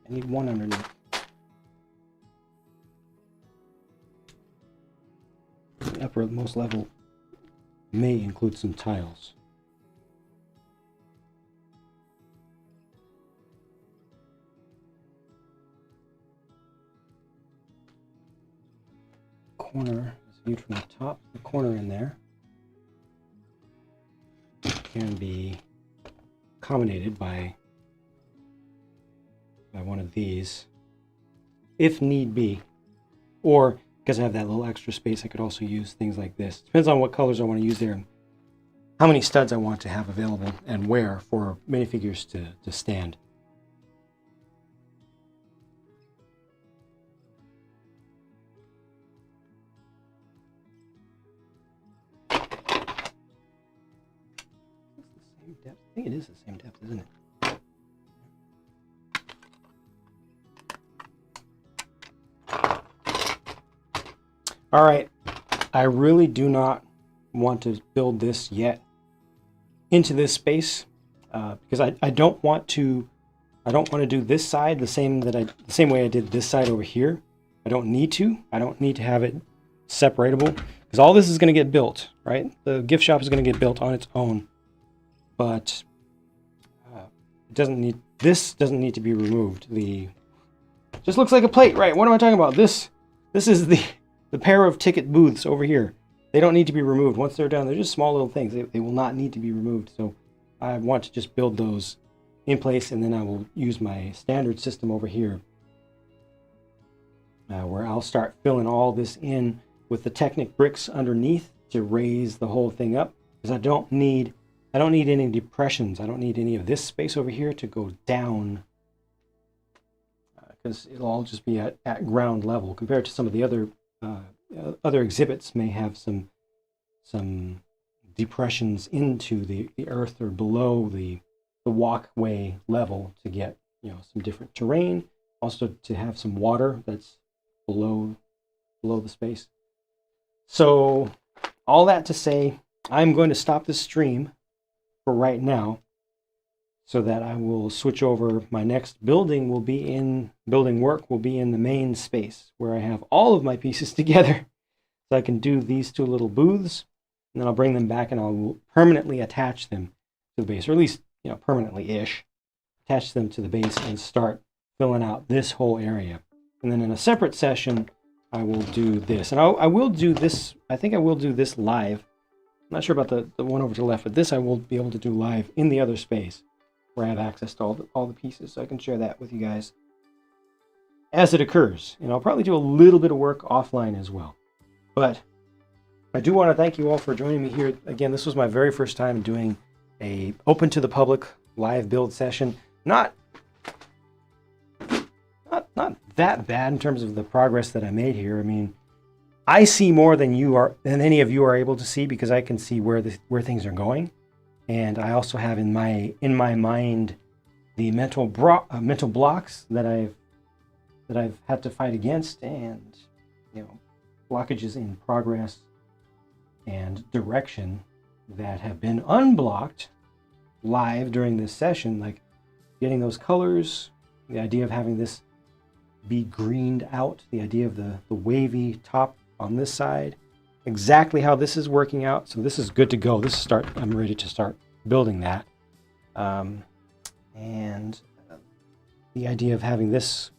need 1 underneath. The uppermost level may include some tiles. Corner is viewed from the top. The corner in there can be accommodated by one of these, if need be. Or because I have that little extra space, I could also use things like this. Depends on what colors I want to use there, and how many studs I want to have available, and where for minifigures to stand. Depth. I think it is the same depth, isn't it? All right, I really do not want to build this yet into this space because I don't want to do this side the same way I did this side over here. I don't need to have it separatable because all this is going to get built, right? The gift shop is going to get built on its own. But this doesn't need to be removed. Just looks like a plate, right? What am I talking about? This is the pair of ticket booths over here. They don't need to be removed. Once they're done, they're just small little things. They will not need to be removed. So I want to just build those in place, and then I will use my standard system over here, where I'll start filling all this in with the Technic bricks underneath to raise the whole thing up, because I don't need any depressions. I don't need any of this space over here to go down, because it'll all just be at ground level compared to some of the other exhibits may have some depressions into the earth or below the walkway level to get some different terrain. Also to have some water that's below the space. So all that to say, I'm going to stop the stream for right now, so that I will switch over. My next building work will be in the main space where I have all of my pieces together. So I can do these 2 little booths, and then I'll bring them back and I'll permanently attach them to the base, or at least permanently-ish attach them to the base and start filling out this whole area. And then in a separate session, I will do this, and I will do this. I think I will do this live. I'm not sure about the one over to the left, but this I will be able to do live in the other space where I have access to all the pieces, so I can share that with you guys as it occurs. And I'll probably do a little bit of work offline as well. But I do want to thank you all for joining me here. Again, this was my very first time doing a open to the public live build session. Not that bad in terms of the progress that I made here. I mean, I see more than any of you are able to see, because I can see where things are going, and I also have in my mind the mental blocks that I've had to fight against, and blockages in progress and direction that have been unblocked live during this session, like getting those colors, the idea of having this be greened out, the idea of the wavy top on this side, exactly how this is working out. So this is good to go. I'm ready to start building that. And the idea of having this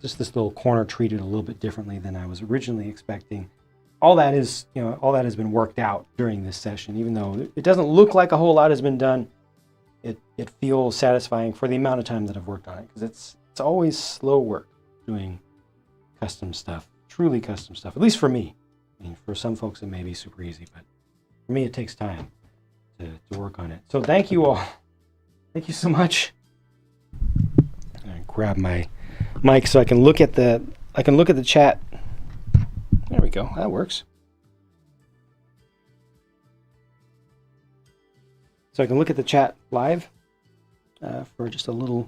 little corner treated a little bit differently than I was originally expecting. All that is, all that has been worked out during this session. Even though it doesn't look like a whole lot has been done, it feels satisfying for the amount of time that I've worked on it, because it's always slow work doing custom stuff, truly custom stuff, at least for me. I mean, for some folks it may be super easy, but for me it takes time to work on it. So thank you all. Thank you so much. I grab my mic so I can look at the chat. There we go. That works. So I can look at the chat live for just a little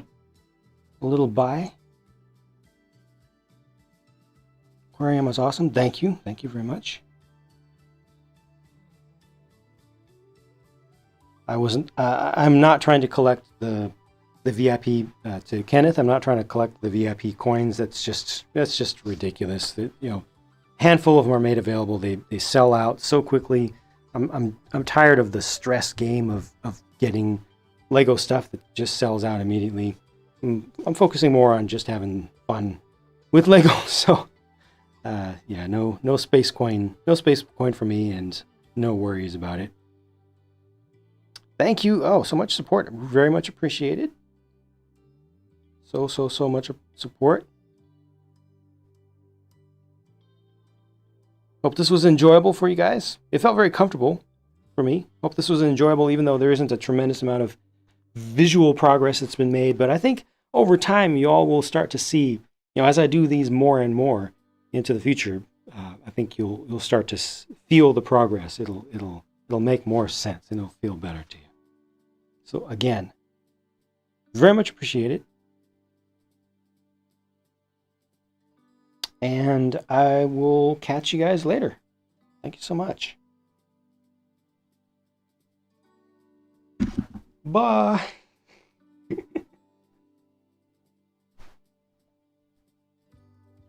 buy. Aquarium was awesome. Thank you. Thank you very much. I'm not trying to collect the VIP to Kenneth. I'm not trying to collect the VIP coins. That's just ridiculous. Handful of them are made available. They sell out so quickly. I'm tired of the stress game of getting Lego stuff that just sells out immediately. I'm focusing more on just having fun with Lego. So yeah, no space coin for me, and no worries about it. Thank you. Oh, so much support. Very much appreciated. So much support. Hope this was enjoyable for you guys. It felt very comfortable for me. Hope this was enjoyable, even though there isn't a tremendous amount of visual progress that's been made. But I think over time, you all will start to see, as I do these more and more into the future, I think you'll start to feel the progress. It'll make more sense, and it'll feel better to you. So again, very much appreciated. And I will catch you guys later. Thank you so much. Bye.